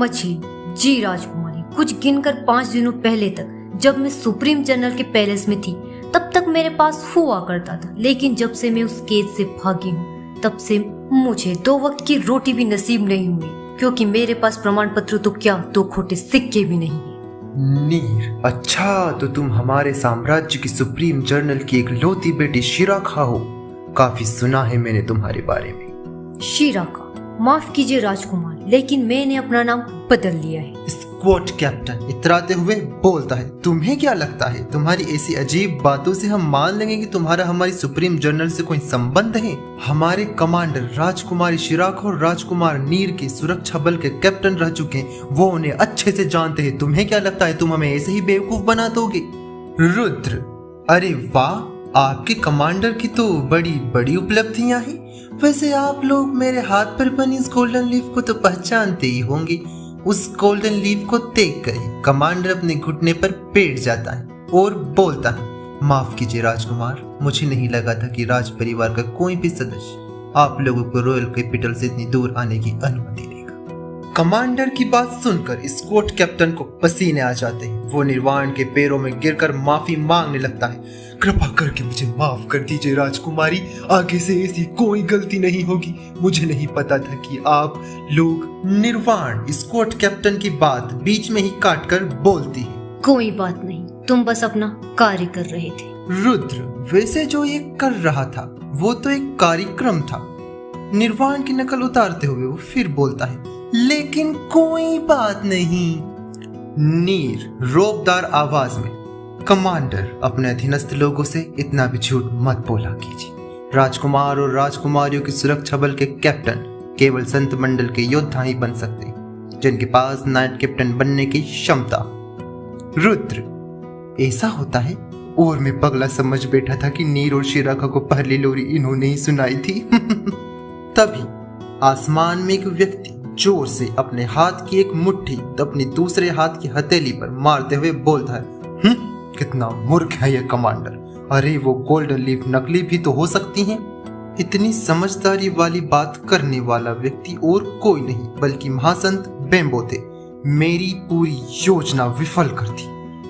मछली। जी राजकुमारी, कुछ गिनकर 5 दिनों पहले तक जब मैं सुप्रीम जनरल के पैलेस में थी तब तक मेरे पास हुआ करता था, लेकिन जब से मैं उस कैद से भागी हूँ तब से मुझे 2 वक्त की रोटी भी नसीब नहीं हुई, क्योंकि मेरे पास प्रमाण पत्र तो क्या 2 खोटे सिक्के भी नहीं है। नीर, अच्छा तो तुम हमारे साम्राज्य की सुप्रीम जनरल की एक लौती बेटी शिराखा हो। काफी सुना है मैंने तुम्हारे बारे में। शिराखा? माफ कीजिए राजकुमार, लेकिन मैंने अपना नाम बदल लिया है। स्क्वाड कैप्टन इतराते हुए बोलता है, तुम्हें क्या लगता है तुम्हारी ऐसी अजीब बातों से हम मान लेंगे कि तुम्हारा हमारी सुप्रीम जनरल से कोई संबंध है? हमारे कमांडर राजकुमारी शिराखा और राजकुमार नीर के सुरक्षा बल के कैप्टन रह चुके हैं, वो उन्हें अच्छे से जानते हैं। तुम्हें क्या लगता है तुम हमें ऐसे ही बेवकूफ बना दोगे? रुद्र, अरे वाह, आपके कमांडर की तो बड़ी बड़ी उपलब्धियां हैं। वैसे आप लोग मेरे हाथ पर बनी इस गोल्डन लीफ को तो पहचानते ही होंगे। उस गोल्डन लीफ को देखकर ही कमांडर अपने घुटने पर बैठ जाता है और बोलता है, माफ कीजिए राजकुमार, मुझे नहीं लगा था कि राज परिवार का कोई भी सदस्य आप लोगों को रॉयल कैपिटल से इतनी दूर आने की अनुमति देगा। कमांडर की बात सुनकर स्क्वाड कैप्टन को पसीने आ जाते हैं। वो निर्वाण के पैरों में गिरकर माफी मांगने लगता है। कृपा करके मुझे माफ कर दीजिए राजकुमारी, आगे से ऐसी कोई गलती नहीं होगी। मुझे नहीं पता था कि आप लोग। निर्वाण स्क्वाड कैप्टन की बात बीच में ही काटकर बोलती है, कोई बात नहीं, तुम बस अपना कार्य कर रहे थे। रुद्र, वैसे जो ये कर रहा था वो तो एक कार्यक्रम था। निर्वाण की नकल उतारते हुए वो फिर बोलता है, लेकिन कोई बात नहीं। नीर रोबदार आवाज में, कमांडर अपने अधीनस्थ लोगों से इतना भी झूठ मत बोला कीजिए। राजकुमार और राजकुमारियों की सुरक्षा बल के कैप्टन केवल संत मंडल के योद्धा ही बन सकते, जिनके पास नाइट कैप्टन बनने की क्षमता। रुद्र, ऐसा होता है? और मैं पगला समझ बैठा था कि नीर और शिराखा को पहली लोरी इन्होंने ही सुनाई थी। तभी आसमान में एक व्यक्ति जोर से अपने हाथ की एक मुट्ठी अपनी दूसरे हाथ की हथेली पर मारते हुए बोलता है, कितना मूर्ख है ये कमांडर। अरे वो गोल्डन लीफ नकली भी तो हो सकती हैं। इतनी समझदारी वाली बात करने वाला व्यक्ति और कोई नहीं बल्कि महासंत बेम्बो थे। मेरी पूरी योजना विफल कर दी।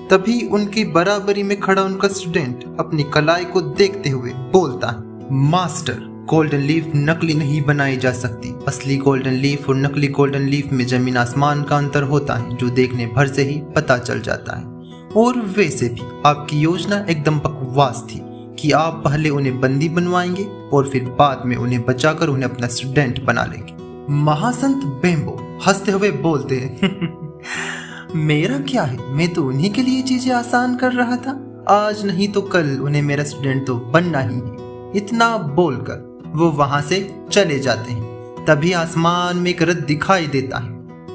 तभी उनकी बराबरी में खड़ा उनका स्टूडेंट अपनी कलाई को देखते हुए बोलता है, मास्टर, गोल्डन लीफ नकली नहीं बनाई जा सकती। असली गोल्डन लीफ और नकली गोल्डन लीफ में जमीन आसमान का अंतर होता है, जो देखने भर से ही पता चल जाता है। और वैसे भी आपकी योजना एकदम बकवास थी कि आप पहले उन्हें बंदी बनवाएंगे और फिर बाद में उन्हें बचाकर उन्हें अपना स्टूडेंट बना लेंगे। महासंत बेम्बो हंसते हुए बोलते हैं, मेरा क्या है, मैं तो उन्हीं के लिए चीजें आसान कर रहा था। आज नहीं तो कल उन्हें मेरा स्टूडेंट तो बनना ही है। इतना बोलकर वो वहां से चले जाते हैं। तभी आसमान में एक रथ दिखाई देता है।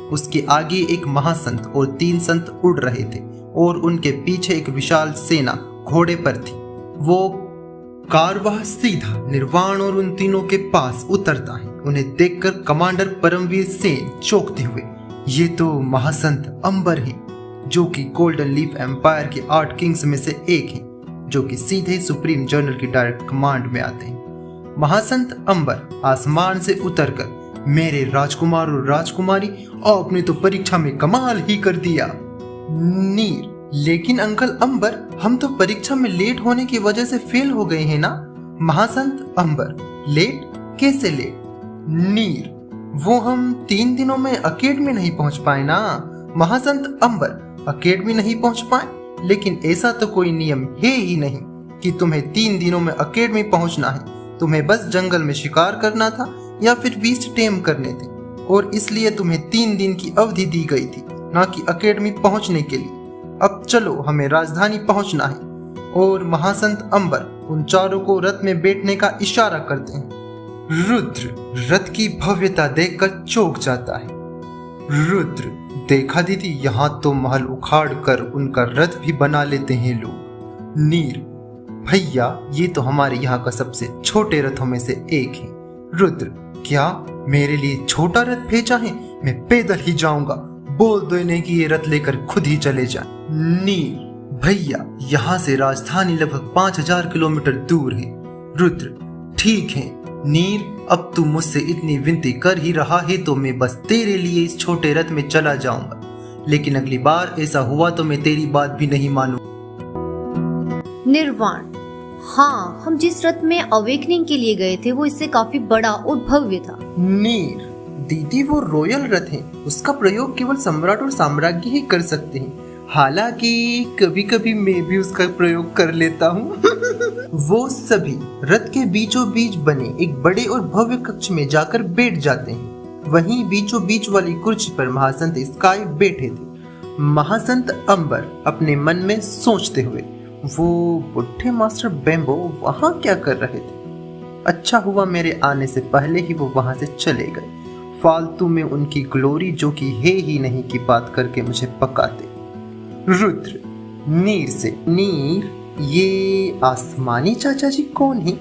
उसके आगे एक महासंत और 3 संत उड़ रहे थे और उनके पीछे एक विशाल सेना घोड़े पर थी। वो कारवाह सीधा निर्वाण और उन तीनों के पास उतरता है। उन्हें देखकर कमांडर परमवीर सेन चौंकते हुए, ये तो महासंत अंबर है, जो कि गोल्डन लीफ एम्पायर के 8 किंग्स में से एक हैं, जो कि सीधे सुप्रीम जनरल की डायरेक्ट कमांड में आते हैं। महासंत अंबर आसमान से उतरकर, मेरे राजकुमार और राजकुमारी, आपने तो परीक्षा में कमाल ही कर दिया। नीर, लेकिन अंकल अंबर, हम तो परीक्षा में लेट होने की वजह से फेल हो गए हैं ना। महासंत अंबर, लेट? कैसे लेट? नीर, वो हम 3 दिनों में अकेडमी नहीं पहुंच पाए ना। महासंत अंबर, अकेडमी नहीं पहुंच पाए, लेकिन ऐसा तो कोई नियम है ही नहीं कि तुम्हें 3 दिनों में अकेडमी पहुंचना है। तुम्हें बस जंगल में शिकार करना था या फिर बीस्ट टेम करने थे, और इसलिए तुम्हें 3 दिन की अवधि दी गई थी, ना कि अकेडमी पहुंचने के लिए। अब चलो, हमें राजधानी पहुंचना है। और महासंत अंबर उन चारों को रथ में बैठने का इशारा करते हैं। रुद्र रथ की भव्यता देखकर चौंक जाता है। रुद्र, देखा दीदी, यहाँ तो महल उखाड़ कर उनका रथ भी बना लेते हैं लोग। नीर, भैया, ये तो हमारे यहाँ का सबसे छोटे रथों में से एक है। रुद्र, क्या मेरे लिए छोटा रथ भेजा है? मैं पैदल ही जाऊंगा। बोल दो इन्हें कि ये रथ लेकर खुद ही चले जाएं। नीर, भैया, यहाँ से राजधानी लगभग 5000 किलोमीटर दूर है। रुद्र, ठीक है, नीर, अब तू मुझसे इतनी विनती कर ही रहा है तो मैं बस तेरे लिए इस छोटे रथ में चला जाऊंगा, लेकिन अगली बार ऐसा हुआ तो मैं तेरी बात भी नहीं मानूंगा। निर्वाण, हाँ, हम जिस रथ में अवेकनिंग के लिए गए थे वो इससे काफी बड़ा और भव्य था। नीर, दीदी वो रॉयल रथ है, उसका प्रयोग केवल सम्राट और साम्राज्य ही कर सकते हैं। हालांकि कभी कभी मैं भी उसका प्रयोग कर लेता हूँ। वो सभी रथ के बीचों बीच बने एक बड़े और भव्य कक्ष में जाकर बैठ जाते हैं। वहीं बीचों बीच वाली कुर्सी पर महासंत स्काई बैठे थे। महासंत अंबर अपने मन में सोचते हुए, वो बुढ़े मास्टर बेम्बो वहां क्या कर रहे थे? अच्छा हुआ मेरे आने से पहले ही वो वहां से चले गए। फालतू में उनकी ग्लोरी जो कि है ही नहीं की बात करके मुझे पकाते। रुद्र नीर से, नीर, ये आसमानी चाचा जी कौन है?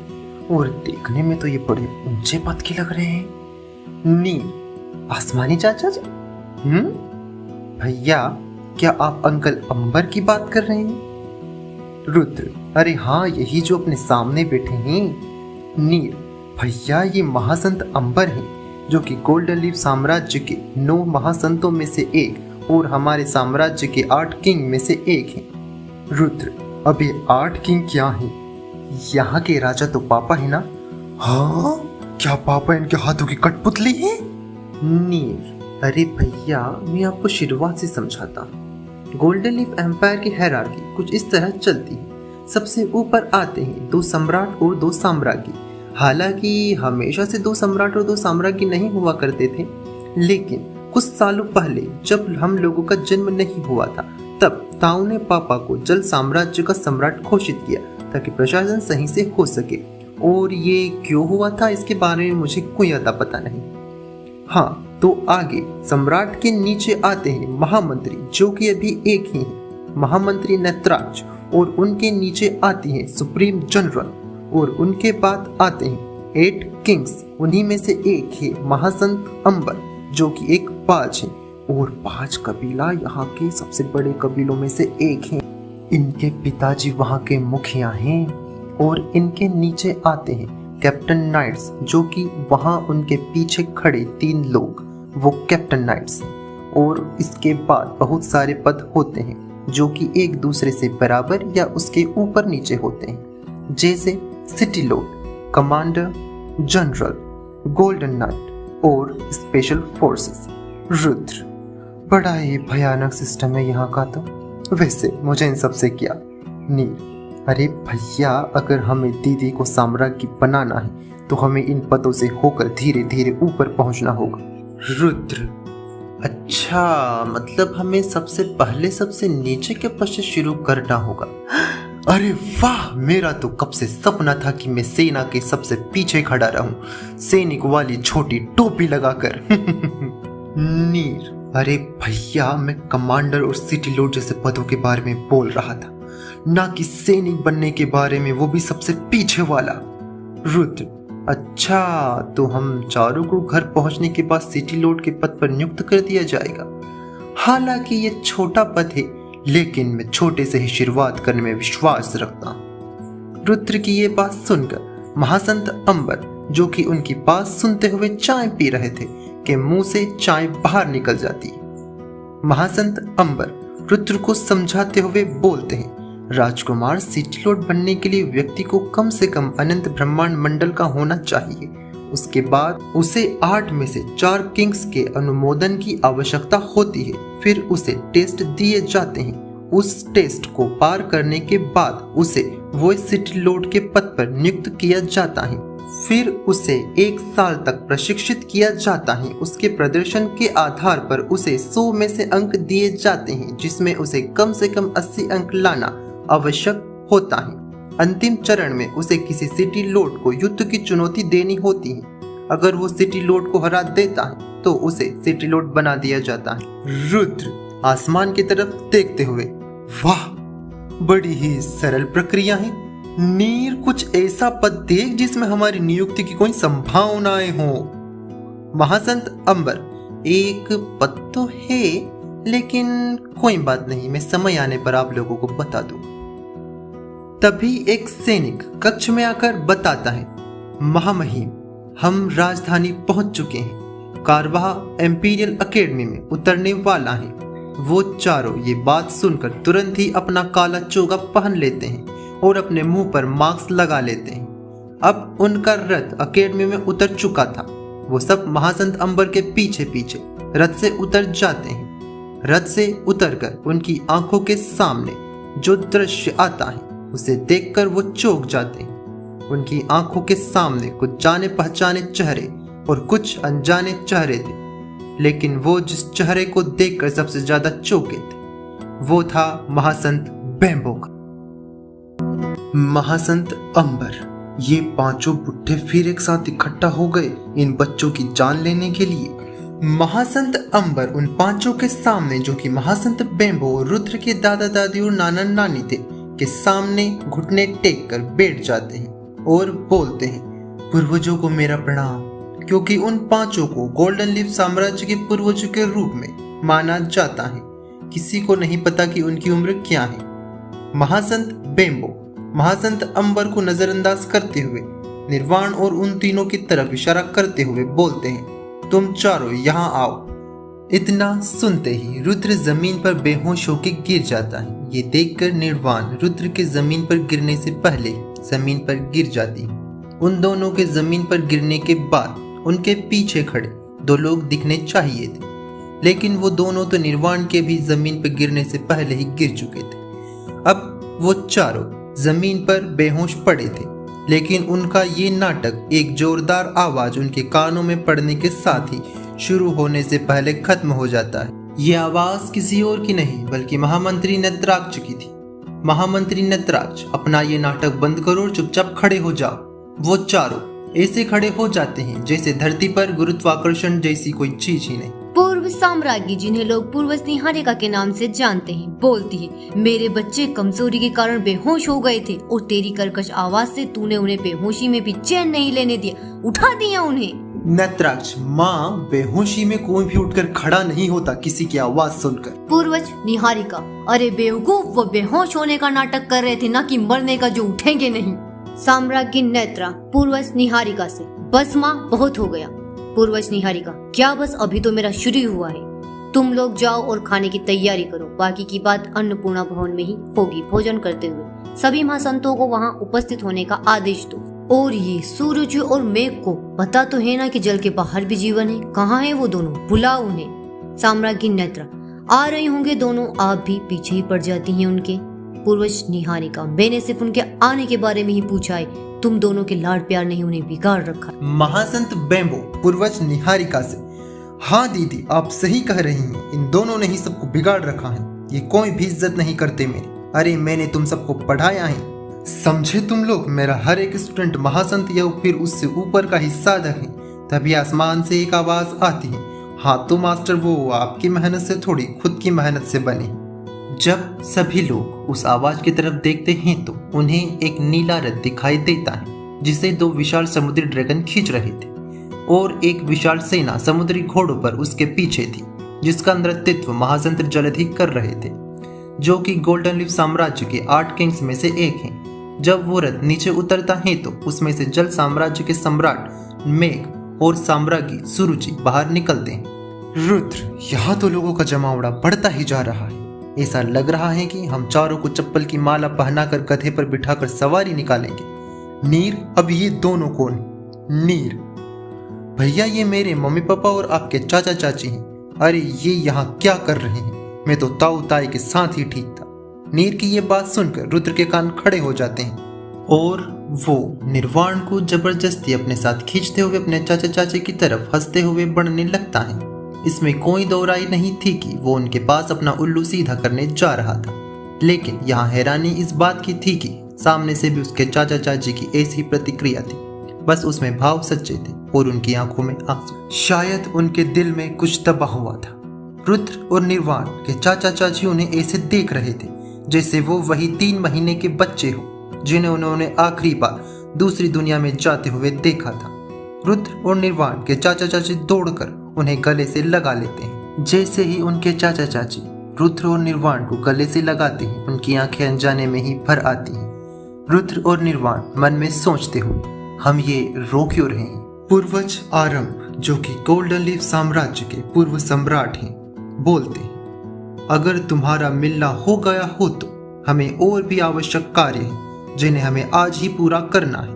और देखने में तो ये बड़े ऊंचे पद के लग रहे हैं। नीर, आसमानी चाचा जी? भैया, क्या आप अंकल अंबर की बात कर रहे हैं? रुद्र, अरे हाँ, यही जो अपने सामने बैठे हैं। नीर, भैया ये महासंत अंबर हैं, जो कि गोल्डन लीफ साम्राज्य के 9 महासंतों में से एक और हमारे साम्राज्य के 8 किंग में से एक हैं। रुद्र, अब ये 8 किंग क्या हैं? यहाँ के राजा तो पापा है ना? हाँ, क्या पापा इनके हाथों की कठपुतली है? नीर, अरे भैया, मैं आपको शुरुआत से समझाता हूँ। गोल्डन लीफ एम्पायर की हायरार्की कुछ इस तरह चलती है। सबसे ऊपर आते हैं 2 सम्राट और 2 साम्राज्ञी। हालांकि हमेशा से 2 सम्राट और 2 साम्राज्ञी नहीं हुआ करते थे, लेकिन कुछ सालों पहले जब हम लोगों का जन्म नहीं हुआ था, तब ताऊ ने पापा को जल साम्राज्य का सम्राट घोषित किया ताकि प्रशासन सही से हो सके। और ये क्यों हुआ था इसके बारे में मुझे कोई अता पता नहीं। हाँ, तो आगे सम्राट के नीचे आते हैं महामंत्री, जो कि अभी एक ही है, महामंत्री नटराज। और उनके नीचे आती हैं सुप्रीम जनरल। और उनके बाद आते हैं 8 किंग्स, उन्हीं में से एक है महासंत अंबर, जो कि एक पाज है। और 5 कबीला यहाँ के सबसे बड़े कबीलों में से एक हैं। इनके पिताजी वहाँ के मुखिया हैं। और इनके नीचे आते हैं कैप्टन नाइट्स, जो कि वहाँ उनके पीछे खड़े 3 लोग, वो कैप्टन नाइट्स हैं। और इसके बाद बहुत सारे पद होते हैं जो कि एक दूसरे से बराबर या उसके ऊपर नीचे होते हैं, जैसे city Lord, commander general, golden night और स्पेशल फोर्सेस। रुद्र, बड़ा ही भयानक सिस्टम है यहाँ का। तो वैसे मुझे इन सब से क्या? नीर, अरे भैया, अगर हमें दीदी को साम्राज्य बनाना है तो हमें इन पदों से होकर धीरे धीरे ऊपर पहुंचना होगा। रुद्र, अच्छा, मतलब हमें सबसे पहले सबसे नीचे के पद से शुरू करना होगा। अरे वाह, मेरा तो कब से सपना था कि मैं सेना के सबसे पीछे खड़ा रहूं, सैनिक वाली छोटी टोपी लगाकर। नीर, अरे भैया, मैं कमांडर और सिटी लॉर्ड जैसे पदों के बारे में बोल रहा था, ना कि सैनिक बनने के बारे में, वो भी सबसे पीछे वाला। रुद्र, अच्छा, तो हम चारों को घर पहुंचने के बाद सिटी लॉर्ड के पद पर नियुक्त कर दिया जाएगा। हालांकि ये छोटा पद है, लेकिन मैं छोटे से ही शुरुआत करने में विश्वास रखता हूँ। रुद्र की ये बात सुनकर महासंत अंबर, जो कि उनकी बात सुनते हुए चाय पी रहे थे, के मुंह से चाय बाहर निकल जाती है। महासंत अंबर रुद्र को समझाते हुए बोलते हैं, राजकुमार, सिटी लॉर्ड बनने के लिए व्यक्ति को कम से कम अनंत ब्रह्मांड मंडल का होना चाहिए। उसके बाद उसे 8 में से 4 किंग्स के अनुमोदन की आवश्यकता होती है। फिर उसे टेस्ट दिए जाते हैं। उस टेस्ट को पार करने के बाद उसे वॉइस सिटी लॉर्ड के पद पर नियुक्त किया जाता है। फिर उसे 1 साल तक प्रशिक्षित किया जाता है। उसके प्रदर्शन के आधार पर उसे 100 में से अंक दिए जाते हैं, जिसमें उसे कम से कम 80 अंक लाना आवश्यक होता है। अंतिम चरण में उसे किसी सिटी लॉर्ड को युद्ध की चुनौती देनी होती है। अगर वो सिटी लॉर्ड को हरा देता है तो उसे सिटी लॉर्ड बना दिया जाता है। रुद्र आसमान की तरफ देखते हुए, वाह, बड़ी ही सरल प्रक्रिया है। नीर, कुछ ऐसा पद देख जिसमें हमारी नियुक्ति की कोई संभावनाएं हो। महासंत अंबर, एक पद तो है, लेकिन कोई बात नहीं, मैं समय आने पर आप लोगों को बता दूं। तभी एक सैनिक कक्ष में आकर बताता है, महामहिम, हम राजधानी पहुंच चुके हैं। कारवाह एम्पीरियल एकेडमी में उतरने वाला है। वो चारों ये बात सुनकर तुरंत ही अपना काला चोगा पहन लेते हैं और अपने मुंह पर मास्क लगा लेते हैं। अब उनका रथ एकेडमी में उतर चुका था। वो सब महासंत अंबर के पीछे पीछे रथ से उतर जाते हैं। रथ से उतरकर उनकी आंखों के सामने जो दृश्य आता है उसे देखकर वो चौंक जाते हैं। उनकी आंखों के सामने कुछ जाने पहचाने चेहरे और कुछ अनजाने चेहरे थे, लेकिन वो जिस चेहरे को देखकर सबसे ज्यादा चौंके थे वो था महासंत बेम्बो का। महासंत अंबर, ये पांचों बुढ़े फिर एक साथ इकट्ठा हो गए इन बच्चों की जान लेने के लिए। महासंत अंबर उन पांचों के सामने, जो कि महासंत बेम्बो और रुद्र के दादा दादी और नाना नानी थे, के सामने घुटने टेक कर बैठ जाते हैं और बोलते हैं, पूर्वजों को मेरा प्रणाम। क्योंकि उन पांचों को गोल्डन लीफ साम्राज्य के पूर्वजों के रूप में माना जाता है। किसी को नहीं पता कि उनकी उम्र क्या है। महासंत बेम्बो महासंत अंबर को नजरअंदाज करते हुए निर्वाण और उन तीनों की तरफ इशारा करते हुए बोलते हैं, तुम चारों यहाँ आओ। इतना सुनते ही रुद्र जमीन पर बेहोश होकर गिर जाता है। ये देखकर निर्वाण रुद्र के जमीन पर गिरने से पहले जमीन पर गिर जाती है। उन दोनों के जमीन पर गिरने के बाद उनके पीछे खड़े दो लोग दिखने चाहिए थे, लेकिन वो दोनों तो निर्वाण के भी जमीन पर गिरने से पहले ही गिर चुके थे। अब वो चारों जमीन पर बेहोश पड़े थे, लेकिन उनका ये नाटक एक जोरदार आवाज उनके कानों में पड़ने के साथ ही शुरू होने से पहले खत्म हो जाता है। ये आवाज किसी और की नहीं बल्कि महामंत्री नेत्राक्ष की थी। महामंत्री नेत्राक्ष, अपना ये नाटक बंद करो और चुपचाप खड़े हो जाओ। वो चारों ऐसे खड़े हो जाते हैं जैसे धरती पर गुरुत्वाकर्षण जैसी कोई चीज ही नहीं। पूर्व साम्राज्ञी, जिन्हें लोग पूर्वज निहारिका के नाम से जानते हैं, बोलती है, मेरे बच्चे कमजोरी के कारण बेहोश हो गए थे और तेरी कर्कश आवाज से तूने उन्हें बेहोशी में भी चैन नहीं लेने दिया, उठा दिया उन्हें। नेत्राक्ष, माँ, बेहोशी में कोई भी उठकर खड़ा नहीं होता किसी की आवाज सुनकर। पूर्वज निहारिका, अरे बेवकूफ, वो बेहोश होने का नाटक कर रहे थे, ना कि मरने का जो उठेंगे नहीं। साम्राज्ञी नेत्रा पूर्वज निहारिका से, बस माँ, बहुत हो गया। पूर्वज निहारिका, क्या बस, अभी तो मेरा शुरू हुआ है। तुम लोग जाओ और खाने की तैयारी करो, बाकी की बात अन्नपूर्णा भवन में ही होगी। भोजन करते हुए सभी महासंतों को वहाँ उपस्थित होने का आदेश दो। और ये सूरज और मेघ को पता तो है ना कि जल के बाहर भी जीवन है। कहाँ है वो दोनों, बुलाओ उन्हें। साम्राज्ञी नेत्रा, आ रही होंगे दोनों, आप भी पीछे ही पड़ जाती हैं उनके। पूर्वज निहारिका, मैंने सिर्फ उनके आने के बारे में ही पूछा है, तुम दोनों के लाड प्यार ने उन्हें बिगाड़ रखा। महासंत बेम्बो पूर्वज निहारिका से, हाँ दीदी, आप सही कह रही हैं, इन दोनों ने ही सबको बिगाड़ रखा है। ये कोई भी इज्जत नहीं करते मेरी। अरे मैंने तुम सबको पढ़ाया है, समझे तुम लोग। मेरा हर एक स्टूडेंट महासंत या फिर उससे ऊपर का ही साधक है। तभी आसमान से एक आवाज आती है, हाँ तो मास्टर वो आपकी मेहनत से थोड़ी खुद की मेहनत से बने। जब सभी लोग उस आवाज की तरफ देखते हैं तो उन्हें एक नीला रथ दिखाई देता है जिसे दो विशाल समुद्री ड्रैगन खींच रहे थे और एक विशाल सेना समुद्री घोड़ों पर उसके पीछे थी, जिसका नेतृत्व महासंत जलधि कर रहे थे, जो कि गोल्डन लीफ साम्राज्य के 8 किंग्स में से एक हैं। जब वो रथ नीचे उतरता है तो उसमें से जल साम्राज्य के सम्राट मेघ और साम्राज्ञी सुरुचि बाहर निकलते हैं। रुद्र, यहाँ तो लोगों का जमावड़ा बढ़ता ही जा रहा है। ऐसा लग रहा है कि हम चारों को चप्पल की माला पहनाकर गधे पर बिठाकर सवारी निकालेंगे। नीर, अब ये दोनों कौन? नीर भैया, ये मेरे मम्मी पापा और आपके चाचा चाची हैं। अरे ये यहाँ क्या कर रहे हैं? मैं तो ताऊ ताई के साथ ही ठीक था। नीर की ये बात सुनकर रुद्र के कान खड़े हो जाते हैं और वो निर्वाण को जबरदस्ती अपने साथ खींचते हुए अपने चाचा चाची की तरफ हंसते हुए बढ़ने लगता है। इसमें कोई दो राय नहीं थी कि वो उनके पास अपना उल्लू सीधा करने जा रहा था, लेकिन यहाँ हैरानी इस बात की थी कि सामने से भी उसके चाचा चाची की ऐसी प्रतिक्रिया थी। बस उसमें भाव सच्चे थे और उनकी आंखों में आंसू। शायद उनके दिल में कुछ दबा हुआ था। रुद्र और निर्वाण के चाचा चाची उन्हें ऐसे देख रहे थे जैसे वो वही 3 महीने के बच्चे हो जिन्हें उन्होंने आखिरी बार दूसरी दुनिया में जाते हुए देखा था। रुद्र और निर्वाण के चाचा चाची दौड़कर उन्हें गले से लगा लेते हैं। जैसे ही उनके चाचा चाची रुद्र और निर्वाण को गले से लगाते हैं, उनकी आंखें अनजाने में ही भर आती हैं। रुद्र और निर्वाण मन में सोचते हुए, हम ये रो क्यों रहे हैं? पूर्वज आरंभ, जो कि गोल्डन लीफ साम्राज्य के पूर्व सम्राट हैं, बोलते हैं, अगर तुम्हारा मिलना हो गया हो तो हमें और भी आवश्यक कार्य हैं जिन्हें हमें आज ही पूरा करना है।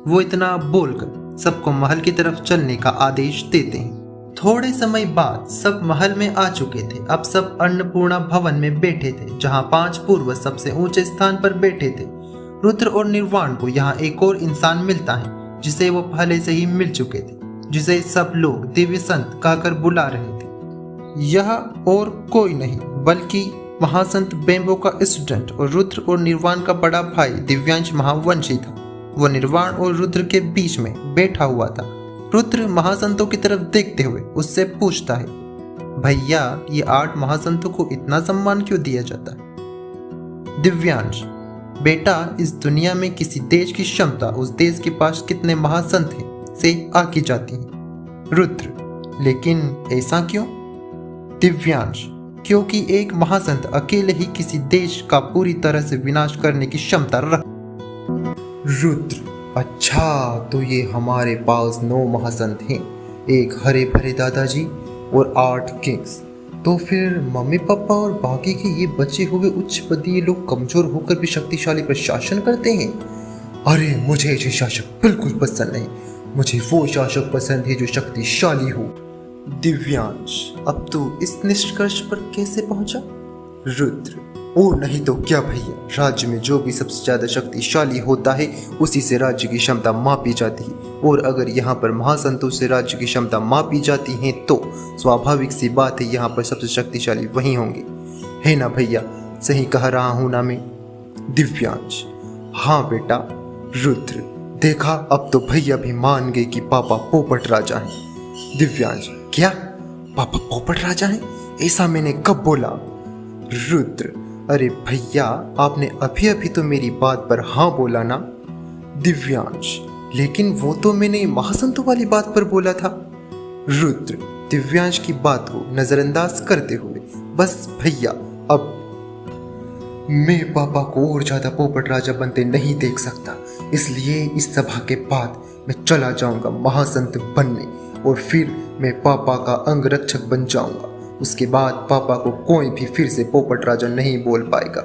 वो इतना बोलकर सबको महल की तरफ चलने का आदेश देते हैं। थोड़े समय बाद सब महल में आ चुके थे। अब सब अन्नपूर्णा भवन में बैठे थे, जहां 5 पूर्वज सबसे ऊंचे स्थान पर बैठे थे। रुद्र और निर्वाण को यहाँ एक और इंसान मिलता है जिसे वो पहले से ही मिल चुके थे, जिसे सब लोग दिव्य संत कहकर बुला रहे थे। यह और कोई नहीं बल्कि महासंत बेम्बो का स्टूडेंट और रुद्र और निर्वाण का बड़ा भाई दिव्यांश महावंशी था। वो निर्वाण और रुद्र के बीच में बैठा हुआ था। रुद्र महासंतों की तरफ देखते हुए उससे पूछता है, भैया ये 8 महासंतों को इतना सम्मान क्यों दिया जाता है? दिव्यांश, बेटा इस दुनिया में किसी देश की क्षमता उस देश के पास कितने महासंत हैं से आकी जाती है। रुद्र, लेकिन ऐसा क्यों? दिव्यांश, क्योंकि एक महासंत अकेले ही किसी देश का पूरी तरह से विनाश करने की क्षमता रख। रुद्र, अच्छा तो ये हमारे पास 9 महासंत हैं, एक हरे भरे दादाजी और 8 किंग्स। तो फिर मम्मी पापा और बाकी के ये बचे हुए उच्च पदीय लोग कमजोर होकर भी शक्तिशाली प्रशासन करते हैं। अरे मुझे ऐसे शासक बिल्कुल पसंद नहीं। मुझे वो शासक पसंद है जो शक्तिशाली हो। दिव्यांश, अब तू इस निष्कर्ष पर कैसे पहुंचा? रुद्र, ओ नहीं तो क्या भैया, राज्य में जो भी सबसे ज्यादा शक्तिशाली होता है उसी से राज्य की क्षमता मापी जाती है, और अगर यहाँ पर महासंतों से राज्य की क्षमता मापी जाती है तो स्वाभाविक सी बात है यहाँ पर सबसे शक्तिशाली वही होंगे, है ना भैया? सही कह रहा हूं ना मैं? दिव्यांश, हाँ बेटा। रुद्र, देखा अब तो भैया भी मान गए कि पापा पोपट राजा हैं। दिव्यांश, क्या पापा पोपट राजा हैं? ऐसा मैंने कब बोला? रुद्र, अरे भैया आपने अभी अभी तो मेरी बात पर हाँ बोला ना? दिव्यांश, लेकिन वो तो मैंने महासंतों वाली बात पर बोला था। रुद्र, दिव्यांश की बात को नजरअंदाज करते हुए, बस भैया अब मैं पापा को और ज्यादा पोपट राजा बनते नहीं देख सकता, इसलिए इस सभा के बाद मैं चला जाऊंगा महासंत बनने, और फिर मैं पापा का अंगरक्षक बन जाऊंगा। उसके बाद पापा को कोई भी फिर से पोपट राजा नहीं बोल पाएगा,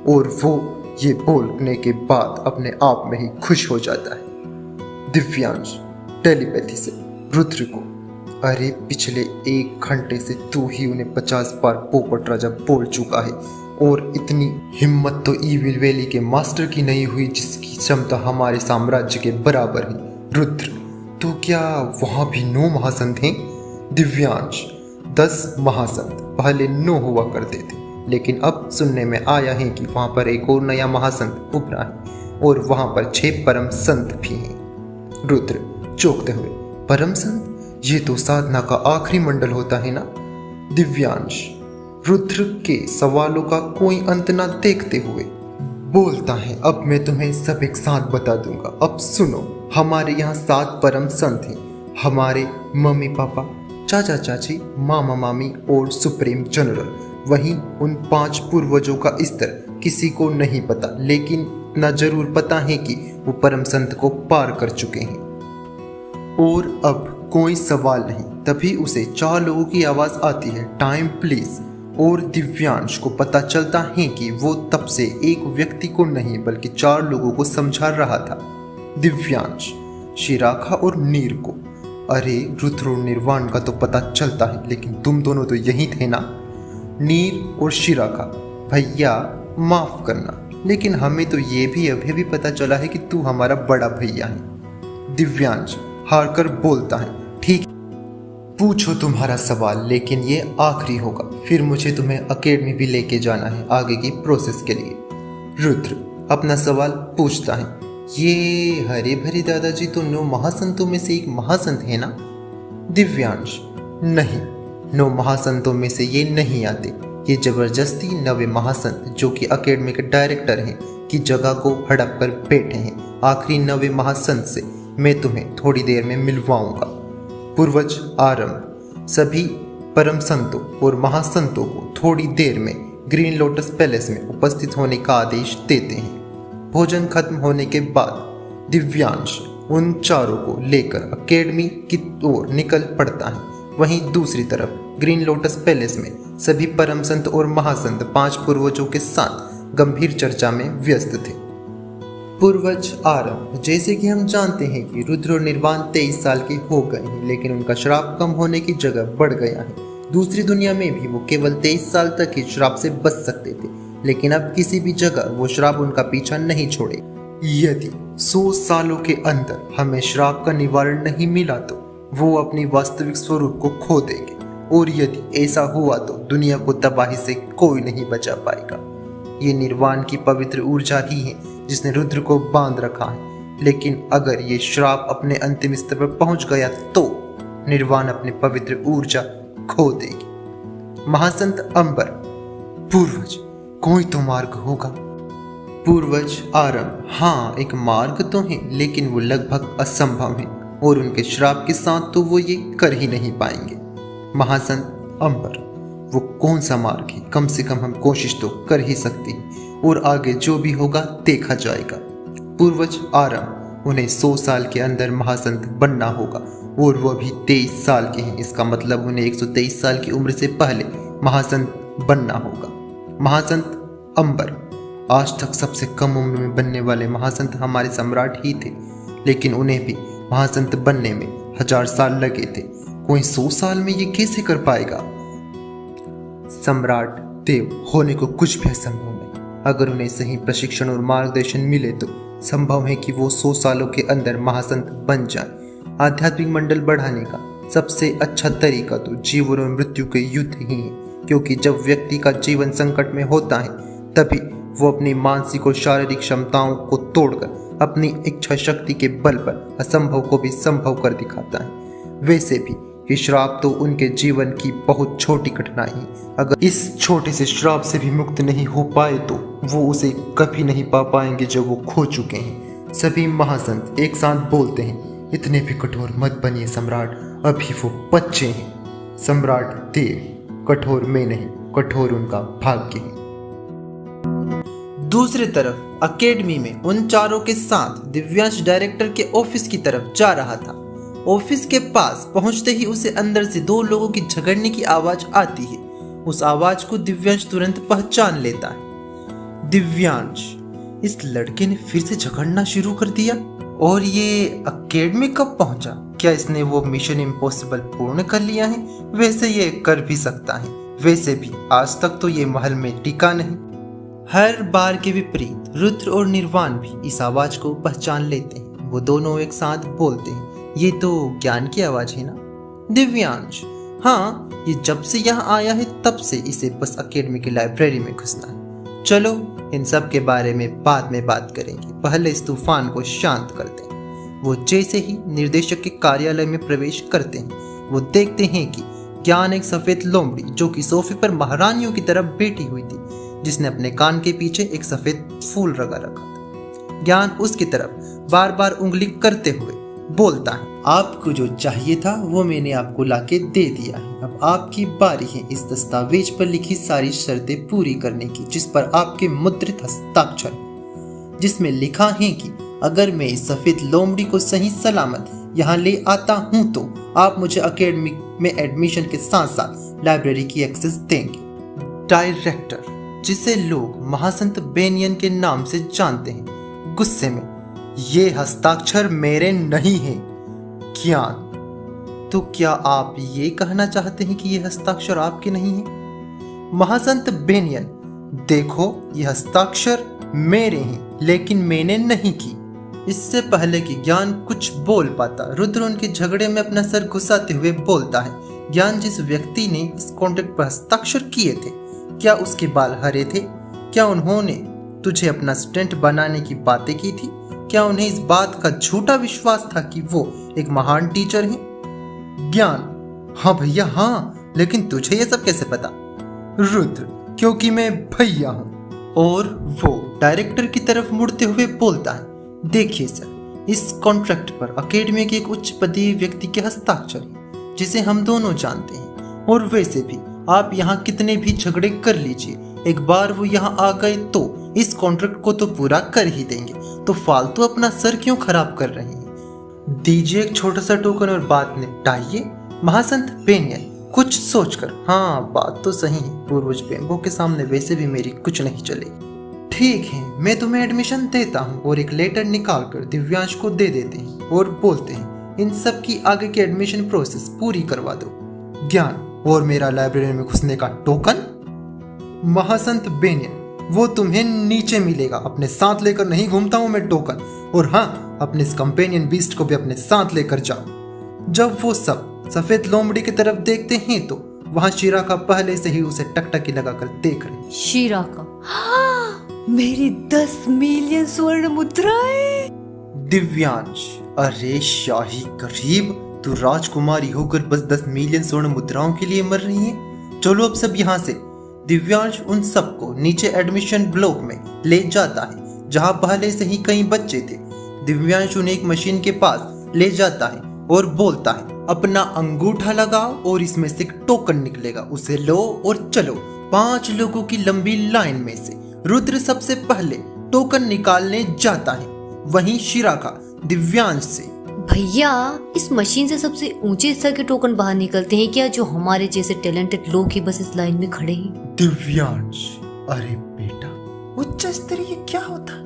और वो ये बोलने के बाद अपने आप में ही खुश हो जाता है। दिव्यांश टेलीपैथी से रुद्र को, अरे पिछले 1 घंटे से तू ही उन्हें 50 बार पोपट राजा बोल चुका है, और इतनी हिम्मत तो ईविल वैली के मास्टर की नहीं हुई जिसकी क्षमता हमारे साम्राज्य के बराबर है। रुद्र, तो क्या वहां भी 9 महासंत हैं? दिव्यांश, 10 महासंत पहले 9 हुआ करते थे, लेकिन अब सुनने में आया है कि वहां पर एक और नया महासंत उभरा है, और वहां पर 6 परम संत भी हैं। रुद्र चौंकते हुए, परम संत? ये तो साधना का आखिरी मंडल होता है ना? दिव्यांश रुद्र के सवालों का कोई अंत ना देखते हुए बोलता है, अब मैं तुम्हें सब एक साथ बता दूंगा। अब सुनो, हमारे यहाँ 7 परम संत हैं। हमारे मम्मी पापा, चाचा चाची, मामा मामी और सुप्रीम जनरल। वहीं उन 5 पूर्वजों का स्तर किसी को नहीं पता, लेकिन इतना जरूर पता है कि वो परम संत को पार कर चुके हैं। और अब कोई सवाल नहीं। तभी उसे 4 लोगों की आवाज आती है, टाइम प्लीज। और दिव्यांश को पता चलता है कि वो तब से एक व्यक्ति को नहीं बल्कि 4 लोगों को समझा रहा था। दिव्यांश शिराखा और नीर को। अरे रुद्र और निर्वाण का तो पता चलता है, लेकिन तुम दोनों तो यही थे ना? नीर और शिराखा, भैया माफ करना, लेकिन हमें तो ये भी अभी पता चला है कि तू हमारा बड़ा भैया है। दिव्यांश हार कर बोलता है, ठीक, पूछो तुम्हारा सवाल, लेकिन ये आखिरी होगा, फिर मुझे तुम्हें अकेडमी भी लेके जाना है आगे की प्रोसेस के लिए। रुद्र अपना सवाल पूछता है, ये हरे भरे दादाजी तो 9 महासंतों में से एक महासंत है ना? दिव्यांश नहीं, 9 महासंतों में से ये नहीं आते। ये जबरदस्ती 9वें महासंत जो कि अकेडमी के डायरेक्टर हैं की जगह को हड़प कर बैठे हैं। आखिरी 9वें महासंत से मैं तुम्हें थोड़ी देर में मिलवाऊंगा। पूर्वज आरंभ सभी परम संतों और महासंतों को थोड़ी देर में ग्रीन लोटस पैलेस में उपस्थित होने का आदेश देते हैं। भोजन खत्म होने के बाद दिव्यांश उन चारों को लेकर एकेडमी की ओर निकल पड़ता है। वहीं दूसरी तरफ ग्रीन लोटस पैलेस में सभी परम संत और महासंत 5 पूर्वजों के साथ गंभीर चर्चा में व्यस्त थे। पूर्वज आरंभ। जैसे कि हम जानते हैं कि रुद्र और निर्वाण 23 साल के हो गए हैं, लेकिन उनका श्राप कम होने की जगह बढ़ गया है। दूसरी दुनिया में भी वो केवल 23 साल तक ही श्राप से बच सकते थे, लेकिन अब किसी भी जगह वो श्राप उनका पीछा नहीं छोड़े। यदि 100 सालों के अंदर हमें श्राप का निवारण नहीं मिला तो वो अपनी वास्तविक स्वरूप को खो देंगे, और यदि ऐसा हुआ तो दुनिया को तबाही से कोई नहीं बचा पाएगा। ये निर्वाण की पवित्र ऊर्जा ही है जिसने रुद्र को बांध रखा है, लेकिन अगर ये श्राप अपने अंतिम स्तर पर पहुंच गया तो निर्वाण अपनी पवित्र ऊर्जा खो देगी। महासंत अंबर। पूर्वज, कोई तो मार्ग होगा। पूर्वज आरंभ। हाँ, एक मार्ग तो है, लेकिन वो लगभग असंभव है, और उनके श्राप के साथ तो वो ये कर ही नहीं पाएंगे। महासंत अंबर। वो कौन सा मार्ग है? कम से कम हम कोशिश तो कर ही सकते हैं, और आगे जो भी होगा देखा जाएगा। पूर्वज आरंभ। उन्हें 100 साल के अंदर महासंत बनना होगा, और वो अभी 23 साल के हैं। इसका मतलब उन्हें 123 साल की उम्र से पहले महासंत बनना होगा। महासंत अंबर। आज तक सबसे कम उम्र में बनने वाले महासंत हमारे सम्राट ही थे, लेकिन उन्हें भी महासंत बनने में 1000 साल लगे थे। कोई 100 साल में ये कैसे कर पाएगा? सम्राट देव होने को कुछ भी असंभव नहीं। अगर उन्हें सही प्रशिक्षण और मार्गदर्शन मिले तो संभव है कि वो 100 सालों के अंदर महासंत बन जाए। आध्यात्मिक मंडल बढ़ाने का सबसे अच्छा तरीका तो जीवन और मृत्यु के युद्ध ही है, क्योंकि जब व्यक्ति का जीवन संकट में होता है तभी वो अपनी मानसिक और शारीरिक क्षमताओं को तोड़कर अपनी इच्छा शक्ति के बल पर असंभव को भी संभव कर दिखाता है। वैसे भी ये श्राप तो उनके जीवन की बहुत छोटी कठिनाई है। अगर इस छोटे से श्राप से भी मुक्त नहीं हो पाए तो वो उसे कभी नहीं पा पाएंगे जो वो खो चुके हैं। सभी महासंत एक साथ बोलते हैं, इतने भी कठोर मत बनिए सम्राट, अभी वो बच्चे हैं। सम्राट देव। कठोर में नहीं, कठोर उनका भाग्य है। दूसरी तरफ एकेडमी में उन चारों के साथ दिव्यांश डायरेक्टर के ऑफिस की तरफ जा रहा था। ऑफिस के पास पहुंचते ही उसे अंदर से 2 लोगों की झगड़ने की आवाज आती है। उस आवाज को दिव्यांश तुरंत पहचान लेता है। दिव्यांश, इस लड़के ने फिर से झगड़ना शुरू कर दिया। और ये एकेडमी कब पहुंचा? क्या इसने वो मिशन इम्पॉसिबल पूर्ण कर लिया है? वैसे ये कर भी सकता है। वैसे भी आज तक तो ये महल में टिका नहीं। हर बार के विपरीत रुद्र और निर्वाण भी इस आवाज को पहचान लेते हैं। वो दोनों एक साथ बोलते हैं, ये तो ज्ञान की आवाज है ना? दिव्यांश। हाँ, ये जब से यहाँ आया है तब से इसे बस एकेडमी की लाइब्रेरी में घुसना है। चलो इन सब के बारे में बाद में बात करेंगे, पहले इस तूफान को शांत करते हैं। वो जैसे ही निर्देशक के कार्यालय में प्रवेश करते हैं, वो देखते हैं कि ज्ञान एक सफेद लोमड़ी जो कि सोफे पर महारानियों की तरफ बैठी हुई थी, जिसने अपने कान के पीछे एक सफेद फूल लगा रखा था। ज्ञान उसकी तरफ बार बार उंगली करते हुए बोलता है, आपको जो चाहिए था वो मैंने आपको लाके दे दिया है। अब आपकी बारी है इस दस्तावेज पर लिखी सारी शर्तें पूरी करने की, जिस पर आपके मुद्रित हस्ताक्षर है, जिसमें लिखा है कि अगर मैं इस सफेद लोमड़ी को सही सलामत यहाँ ले आता हूँ तो आप मुझे एकेडमी में एडमिशन के साथ साथ लाइब्रेरी की एक्सेस देंगे। डायरेक्टर, जिसे लोग महासंत बेनियन के नाम से जानते हैं, गुस्से में, ये हस्ताक्षर मेरे नहीं हैं। ज्ञान, तो क्या आप ये कहना चाहते हैं कि ये हस्ताक्षर आपके नहीं है? महासंत बेनियन, देखो ये हस्ताक्षर मेरे हैं, लेकिन मैंने नहीं की। इससे पहले कि ज्ञान कुछ बोल पाता, रुद्र उनके झगड़े में अपना सर घुसाते हुए बोलता है, ज्ञान, जिस व्यक्ति ने इस कॉन्ट्रैक्ट पर हस्ताक्षर किए थे, क्या उसके बाल हरे थे? क्या उन्होंने तुझे अपना स्टूडेंट बनाने की बातें की थी? क्या उन्हें इस बात का झूठा विश्वास था कि वो एक महान टीचर है? ज्ञान, हाँ भैया हाँ, लेकिन तुझे ये सब कैसे पता? रुद्र, क्योंकि मैं भैया हूँ। और वो डायरेक्टर की तरफ मुड़ते हुए बोलता है, देखिए सर, इस कॉन्ट्रैक्ट पर एकेडमी के एक उच्च पदीय व्यक्ति के हस्ताक्षर है, जिसे हम दोनों जानते हैं। और वैसे भी आप यहाँ कितने भी झगड़े कर लीजिए, एक बार वो यहाँ आ गए तो इस कॉन्ट्रैक्ट को तो पूरा कर ही देंगे, तो फालतू अपना सर क्यों खराब कर रहे हैं? दीजिए एक छोटा सा टोकन और बात निपटाइए। महासंत बेनियन कुछ सोचकर, हाँ बात तो सही है, पूर्वज बेम्बो के सामने वैसे भी मेरी कुछ नहीं चलेगी। ठीक है, मैं तुम्हें एडमिशन देता हूँ। और एक लेटर निकाल कर दिव्यांश को दे देते हैं और बोलते हैं इन सब की आगे की एडमिशन प्रोसेस पूरी करवा दो। ज्ञान और मेरा लाइब्रेरी में घुसने का टोकन। महासंत बेनियन, वो तुम्हें नीचे मिलेगा, अपने साथ लेकर नहीं घूमता हूं मैं टोकन। और हाँ, अपने इस कंपेनियन बीस्ट को भी अपने साथ लेकर जाओ। जब वो सब सफेद लोमड़ी की तरफ देखते हैं तो वहां शीरा का पहले से ही उसे टकटकी लगाकर देख रही। शीरा का मेरी 10 मिलियन स्वर्ण मुद्राएं। दिव्यांश, अरे शाही गरीब, तू राजकुमारी होकर बस 10 मिलियन स्वर्ण मुद्राओं के लिए मर रही है। चलो अब सब यहाँ से। दिव्यांश उन सबको नीचे एडमिशन ब्लॉक में ले जाता है जहाँ पहले से ही कई बच्चे थे। दिव्यांश उन्हें एक मशीन के पास ले जाता है और बोलता है अपना अंगूठा लगाओ और इसमें से एक टोकन निकलेगा, उसे लो और चलो। 5 लोगों की लंबी लाइन में से रुद्र सबसे पहले टोकन निकालने जाता है, वहीं शीरा का दिव्यांश से। भैया, इस मशीन से सबसे ऊंचे स्तर के टोकन बाहर निकलते हैं क्या, जो हमारे जैसे टैलेंटेड लोग ही बस इस लाइन में खड़े हैं? दिव्यांश, अरे बेटा, उच्च स्तरीय क्या होता है?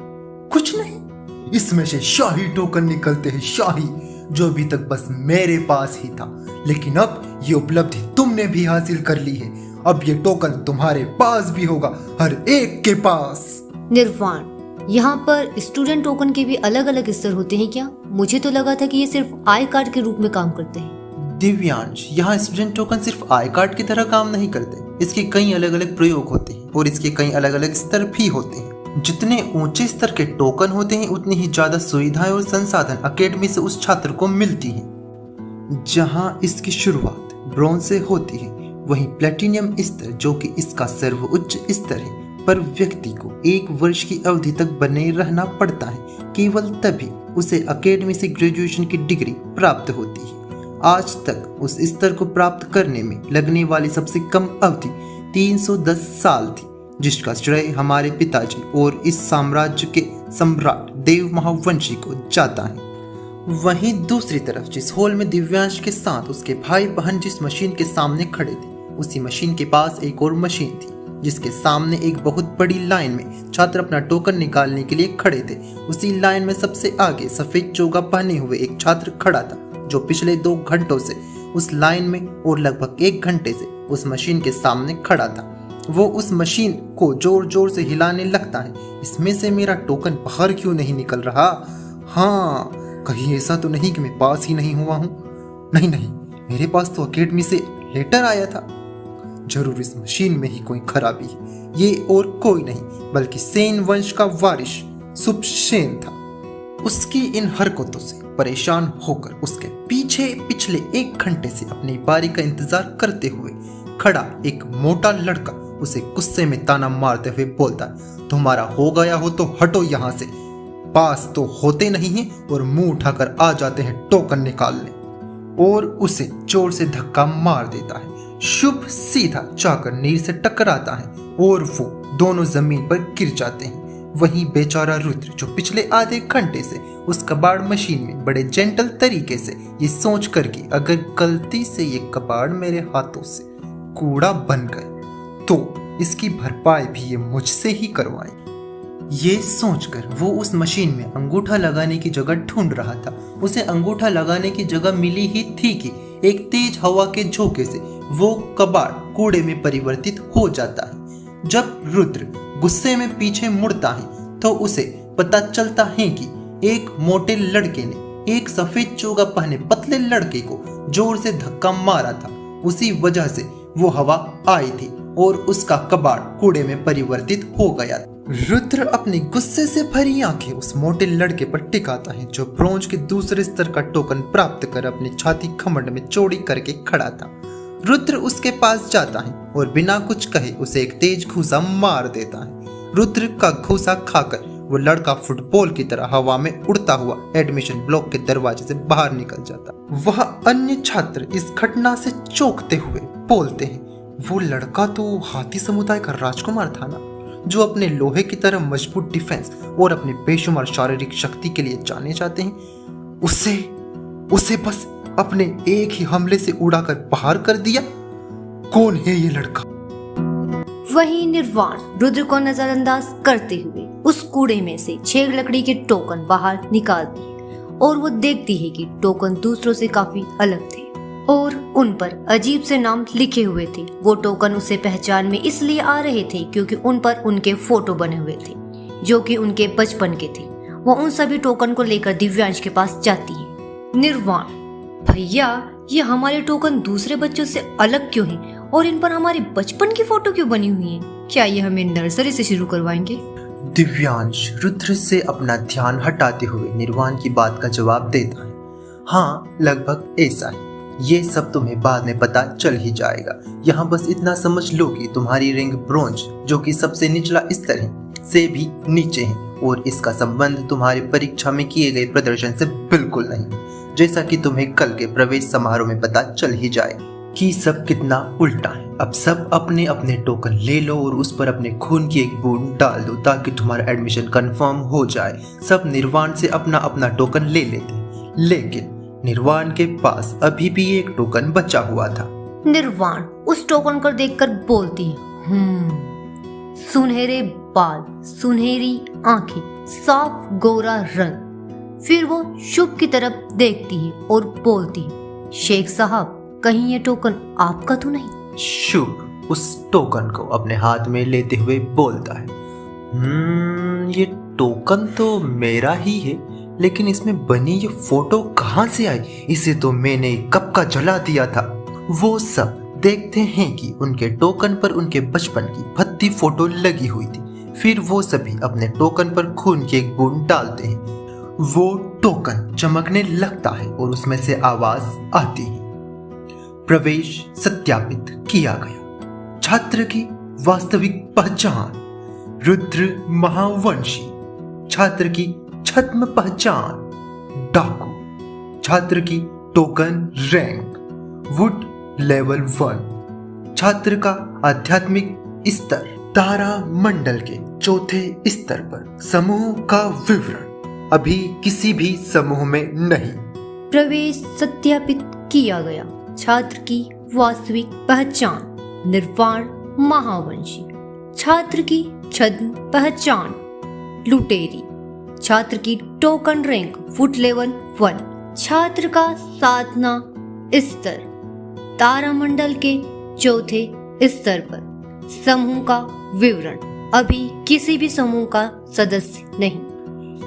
कुछ नहीं, इसमें से शाही टोकन निकलते हैं, शाही, जो अभी तक बस मेरे पास ही था, लेकिन अब ये उपलब्धि तुमने भी हासिल कर ली है। अब ये टोकन तुम्हारे पास भी होगा, हर एक के पास। निर्वाण, यहाँ पर स्टूडेंट टोकन के भी अलग अलग स्तर होते हैं क्या? मुझे तो लगा था कि ये सिर्फ आई कार्ड के रूप में काम करते हैं। दिव्यांश, यहाँ स्टूडेंट टोकन सिर्फ आई कार्ड की तरह काम नहीं करते, इसके कई अलग अलग प्रयोग होते हैं और इसके कई अलग अलग स्तर भी होते हैं। जितने ऊंचे स्तर के टोकन होते हैं उतनी ही ज्यादा सुविधाएं और संसाधन अकेडमी से उस छात्र को मिलती हैं। जहाँ इसकी शुरुआत ब्रॉन्ज से होती है, वहीं प्लेटिनियम स्तर, जो कि इसका सर्वोच्च स्तर है, पर व्यक्ति को 1 वर्ष की अवधि तक बने रहना पड़ता है। केवल तभी उसे अकेडमी से ग्रेजुएशन की डिग्री प्राप्त होती है। आज तक उस स्तर को प्राप्त करने में लगने वाली सबसे कम अवधि 310 साल थी, जिसका श्रेय हमारे पिताजी और इस साम्राज्य के सम्राट देव महावंशी को जाता है। वहीं दूसरी तरफ जिस हॉल में दिव्यांश के साथ उसके भाई बहन जिस मशीन के सामने खड़े थे, उसी मशीन के पास एक और मशीन थी, जिसके सामने एक बहुत बड़ी लाइन में छात्र अपना टोकन निकालने के लिए खड़े थे। उसी लाइन में सबसे आगे सफेद चोगा पहने हुए एक छात्र खड़ा था, जो पिछले 2 घंटों से उस लाइन में और लगभग 1 घंटे से उस मशीन के सामने खड़ा था। वो उस मशीन को जोर जोर से हिलाने लगता है। इसमें से मेरा टोकन बाहर क्यों नहीं निकल रहा? हाँ, कहीं ऐसा तो नहीं कि मैं पास ही नहीं हुआ हूँ? नहीं, मेरे पास तो अकेडमी से लेटर आया था। जरूर इस मशीन में ही कोई खराबी है। ये और कोई नहीं बल्कि सेन वंश का वारिस सुपसेन था। उसकी इन हरकतों से परेशान होकर उसके पीछे पिछले 1 घंटे से अपनी बारी का इंतजार करते हुए खड़ा एक मोटा लड़का उसे गुस्से में ताना मारते हुए बोलता, तुम्हारा हो गया हो तो हटो यहाँ से। पास तो होते नहीं हैं और मुंह उठाकर आ जाते हैं टोकन निकालने। और उसे जोर से धक्का मार देता है। शुभ सीधा जाकर नीर से टकराता है और वो दोनों जमीन पर गिर जाते हैं। वहीं बेचारा रुद्र, जो पिछले आधे घंटे से उस कबाड़ मशीन में बड़े जेंटल तरीके से ये सोच कर कि अगर गलती से ये कबाड़ मेरे हाथों से कूड़ा बन गए तो इसकी भरपाई भी ये मुझसे ही करवाएं, ये सोचकर वो उस मशीन में अंगूठा लगाने की जगह ढूंढ रहा था। उसे अंगूठा लगाने की जगह मिली ही थी कि एक तेज हवा के झोंके से वो कबाड़ कूड़े में परिवर्तित हो जाता है। जब रुद्र गुस्से में पीछे मुड़ता है तो उसे पता चलता है कि एक मोटे लड़के ने एक सफेद चोगा पहने पतले लड़के को जोर से धक्का मारा था। उसी वजह से वो हवा आई थी और उसका कबाड़ कूड़े में परिवर्तित हो गया। रुद्र अपने गुस्से से भरी आंखें उस मोटे लड़के पर टिकाता है, जो ब्रोंज के दूसरे स्तर का टोकन प्राप्त कर अपनी छाती खमंड में चौड़ी करके खड़ा था। रुद्र उसके पास जाता है और बिना कुछ कहे उसे एक तेज घूसा मार देता है। रुद्र का घूसा खाकर वो लड़का फुटबॉल की तरह हवा में उड़ता हुआ एडमिशन ब्लॉक के दरवाजे से बाहर निकल जाता। वह अन्य छात्र इस घटना से चौंकते हुए बोलते हैं, वो लड़का तो हाथी समुदाय का राजकुमार था ना, जो अपने लोहे की तरह मजबूत डिफेंस और अपने बेशुमार शारीरिक शक्ति के लिए जाने जाते हैं। उसे बस अपने एक ही हमले से उड़ाकर बाहर कर दिया। कौन है ये लड़का? वही निर्वाण रुद्र को नजरअंदाज करते हुए उस कूड़े में से 6 लकड़ी के टोकन बाहर निकाल दिए और वो देखती है कि टोकन दूसरों से काफी अलग थे और उन पर अजीब से नाम लिखे हुए थे। वो टोकन उसे पहचान में इसलिए आ रहे थे क्योंकि उन पर उनके फोटो बने हुए थे जो कि उनके बचपन के थे। वो उन सभी टोकन को लेकर दिव्यांश के पास जाती है। निर्वाण, भैया ये हमारे टोकन दूसरे बच्चों से अलग क्यों हैं और इन पर हमारे बचपन की फोटो क्यों बनी हुई है? क्या ये हमें नर्सरी से शुरू करवाएंगे? दिव्यांश रुद्र से अपना ध्यान हटाते हुए निर्वाण की बात का जवाब देता है। हाँ, लगभग ऐसा है। ये सब तुम्हें बाद में पता चल ही जाएगा। यहाँ बस इतना समझ लो कि तुम्हारी रैंक ब्रोंज, जो कि सबसे निचला स्तर है, से भी नीचे है और इसका संबंध तुम्हारी परीक्षा में किए गए प्रदर्शन से बिल्कुल नहीं। जैसा कि तुम्हें कल के प्रवेश समारोह में पता चल ही जाए कि सब कितना उल्टा है। अब सब अपने अपने टोकन ले लो और उस पर अपने खून की एक बूंद डाल दो ताकि तुम्हारा एडमिशन कंफर्म हो जाए। सब निर्वाण से अपना अपना टोकन ले लेते, लेकिन निर्वाण के पास अभी भी एक टोकन बचा हुआ था। निर्वाण उस टोकन को देखकर बोलती है, सुनहरे बाल, सुनहरी आंखें, साफ गोरा रंग। फिर वो शुभ की तरफ देखती है और बोलती है, शेख साहब कहीं ये टोकन आपका तो नहीं? शुभ उस टोकन को अपने हाथ में लेते हुए बोलता है, ये टोकन तो मेरा ही है, लेकिन इसमें बनी ये फोटो कहाँ से आई? इसे तो मैंने कब का जला दिया था। वो सब देखते हैं कि उनके टोकन पर उनके बचपन की भद्दी फोटो लगी हुई थी। फिर वो सभी अपने टोकन पर खून की एक बूंद डालते हैं। वो टोकन चमकने लगता है और उसमें से आवाज आती है, प्रवेश सत्यापित किया गया। छात्र की वास्तविक पहचान रुद्र महावंशी। छात्र की छद्म पहचान डाकू। छात्र की टोकन रैंक वुड लेवल 1। छात्र का आध्यात्मिक स्तर तारा मंडल के 4थे स्तर पर। समूह का विवरण अभी किसी भी समूह में नहीं। प्रवेश सत्यापित किया गया। छात्र की वास्तविक पहचान निर्वाण महावंशी। छात्र की छद्म पहचान लुटेरी। छात्र की टोकन रैंक वुड लेवल 1। छात्र का साधना स्तर तारामंडल के 4थे स्तर पर। समूह का विवरण अभी किसी भी समूह का सदस्य नहीं।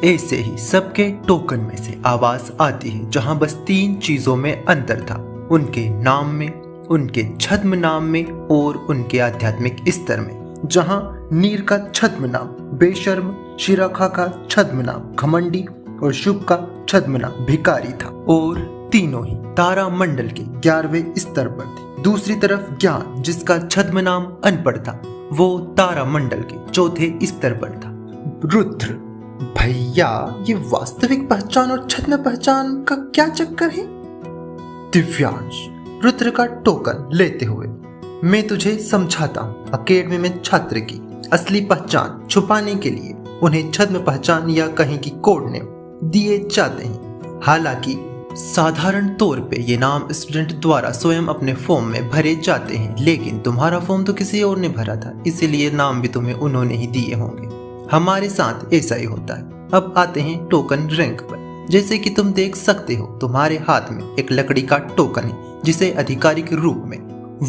ऐसे ही सबके टोकन में से आवाज आती है, जहां बस 3 चीजों में अंतर था, उनके नाम में, उनके छद्म नाम में और उनके आध्यात्मिक स्तर में। जहां नीर का छद्म नाम बेशर्म, शिराखा का छद्म नाम घमंडी और शुभ का छद्म नाम भिखारी था और तीनों ही तारा मंडल के 11वें स्तर पर थे। दूसरी तरफ ज्ञान, जिसका छद्म नाम अनपढ़ था, वो तारा मंडल के 4थे स्तर पर था। रुद्र, भैया ये वास्तविक पहचान और छद्म पहचान का क्या चक्कर है? दिव्यांश रुद्र का टोकन लेते हुए, मैं तुझे समझाता हूँ। अकेडमी में छात्र की असली पहचान छुपाने के लिए उन्हें छद्म पहचान या कहीं की कोड नेम दिए जाते हैं। हालांकि साधारण तौर पे ये नाम स्टूडेंट द्वारा स्वयं अपने फॉर्म में भरे जाते हैं, लेकिन तुम्हारा फॉर्म तो किसी और ने भरा था, इसीलिए नाम भी तुम्हें उन्होंने ही दिए होंगे। हमारे साथ ऐसा ही होता है। अब आते हैं टोकन रैंक पर। जैसे कि तुम देख सकते हो, तुम्हारे हाथ में एक लकड़ी का टोकन है जिसे आधिकारिक रूप में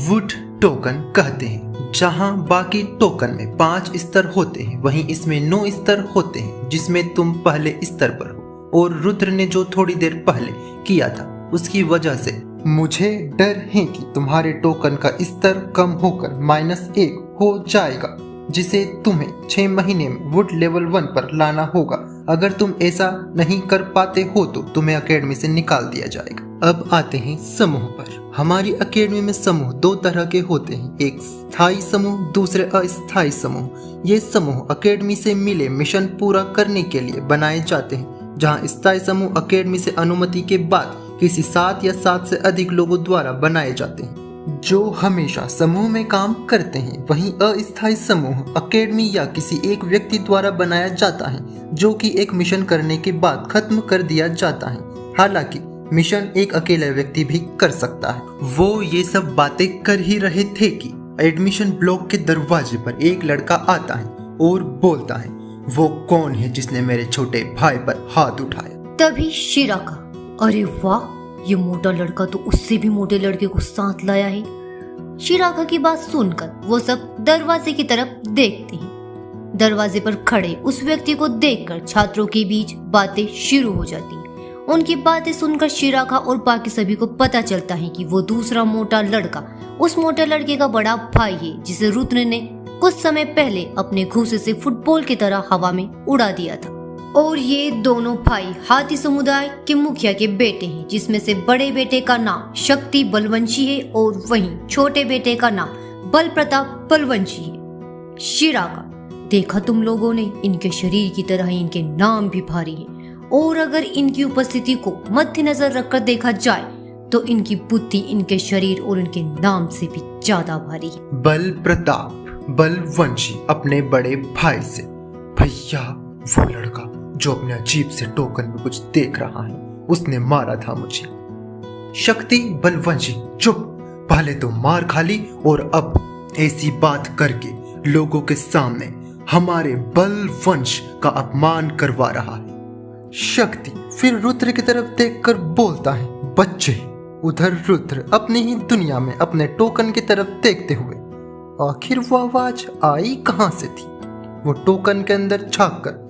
वुड टोकन कहते हैं। जहां बाकी टोकन में 5 स्तर होते हैं, वहीं इसमें 9 स्तर होते हैं, जिसमें तुम पहले स्तर पर हो। और रुद्र ने जो थोड़ी देर पहले किया था, उसकी वजह से मुझे डर है कि तुम्हारे टोकन का स्तर कम होकर -1 हो जाएगा, जिसे तुम्हें 6 महीने में वुड लेवल 1 पर लाना होगा। अगर तुम ऐसा नहीं कर पाते हो तो तुम्हें अकेडमी से निकाल दिया जाएगा। अब आते हैं समूह पर। हमारी अकेडमी में समूह 2 तरह के होते हैं, एक स्थायी समूह, दूसरे अस्थायी समूह। ये समूह अकेडमी से मिले मिशन पूरा करने के लिए बनाए जाते हैं, जहां स्थायी समूह अकेडमी से अनुमति के बाद किसी 7 या 7 से अधिक लोगों द्वारा बनाए जाते हैं, जो हमेशा समूह में काम करते हैं। वहीं अस्थायी समूह अकेडमी या किसी एक व्यक्ति द्वारा बनाया जाता है, जो कि एक मिशन करने के बाद खत्म कर दिया जाता है। हालांकि मिशन एक अकेला व्यक्ति भी कर सकता है। वो ये सब बातें कर ही रहे थे कि एडमिशन ब्लॉक के दरवाजे पर एक लड़का आता है और बोलता है, वो कौन है जिसने मेरे छोटे भाई पर हाथ उठाया। तभी शीरा का, अरे वाह, ये मोटा लड़का तो उससे भी मोटे लड़के को साथ लाया है। शिराका की बात सुनकर वो सब दरवाजे की तरफ देखते हैं। दरवाजे पर खड़े उस व्यक्ति को देखकर छात्रों के बीच बातें शुरू हो जाती हैं। उनकी बातें सुनकर शिराका और बाकी सभी को पता चलता है कि वो दूसरा मोटा लड़का उस मोटे लड़के का बड़ा भाई है, जिसे रुद्र ने कुछ समय पहले अपने घूंसे से फुटबॉल की तरह हवा में उड़ा दिया था। और ये दोनों भाई हाथी समुदाय के मुखिया के बेटे हैं, जिसमें से बड़े बेटे का नाम शक्ति बलवंशी है और वहीं छोटे बेटे का नाम बल प्रताप बलवंशी है। शिराका, देखा तुम लोगों ने, इनके शरीर की तरह ही इनके नाम भी भारी हैं, और अगर इनकी उपस्थिति को मद्देनजर रखकर देखा जाए तो इनकी बुद्धि इनके शरीर और इनके नाम से भी ज्यादा भारी है। बल प्रताप बलवंशी अपने बड़े भाई से, भैया वो लड़का जो अपने अजीब से टोकन में कुछ देख रहा है, उसने मारा था मुझे। शक्ति बलवंशी, चुप, पहले तो मार खा ली और अब ऐसी बात करके लोगों के सामने हमारे बलवंश का अपमान करवा रहा है। शक्ति फिर रुद्र की तरफ देखकर बोलता है, बच्चे। उधर रुद्र अपनी ही दुनिया में अपने टोकन की तरफ देखते हुए, आखिर वो आवाज आई कहां से थी? वो टोकन के अंदर झांक कर,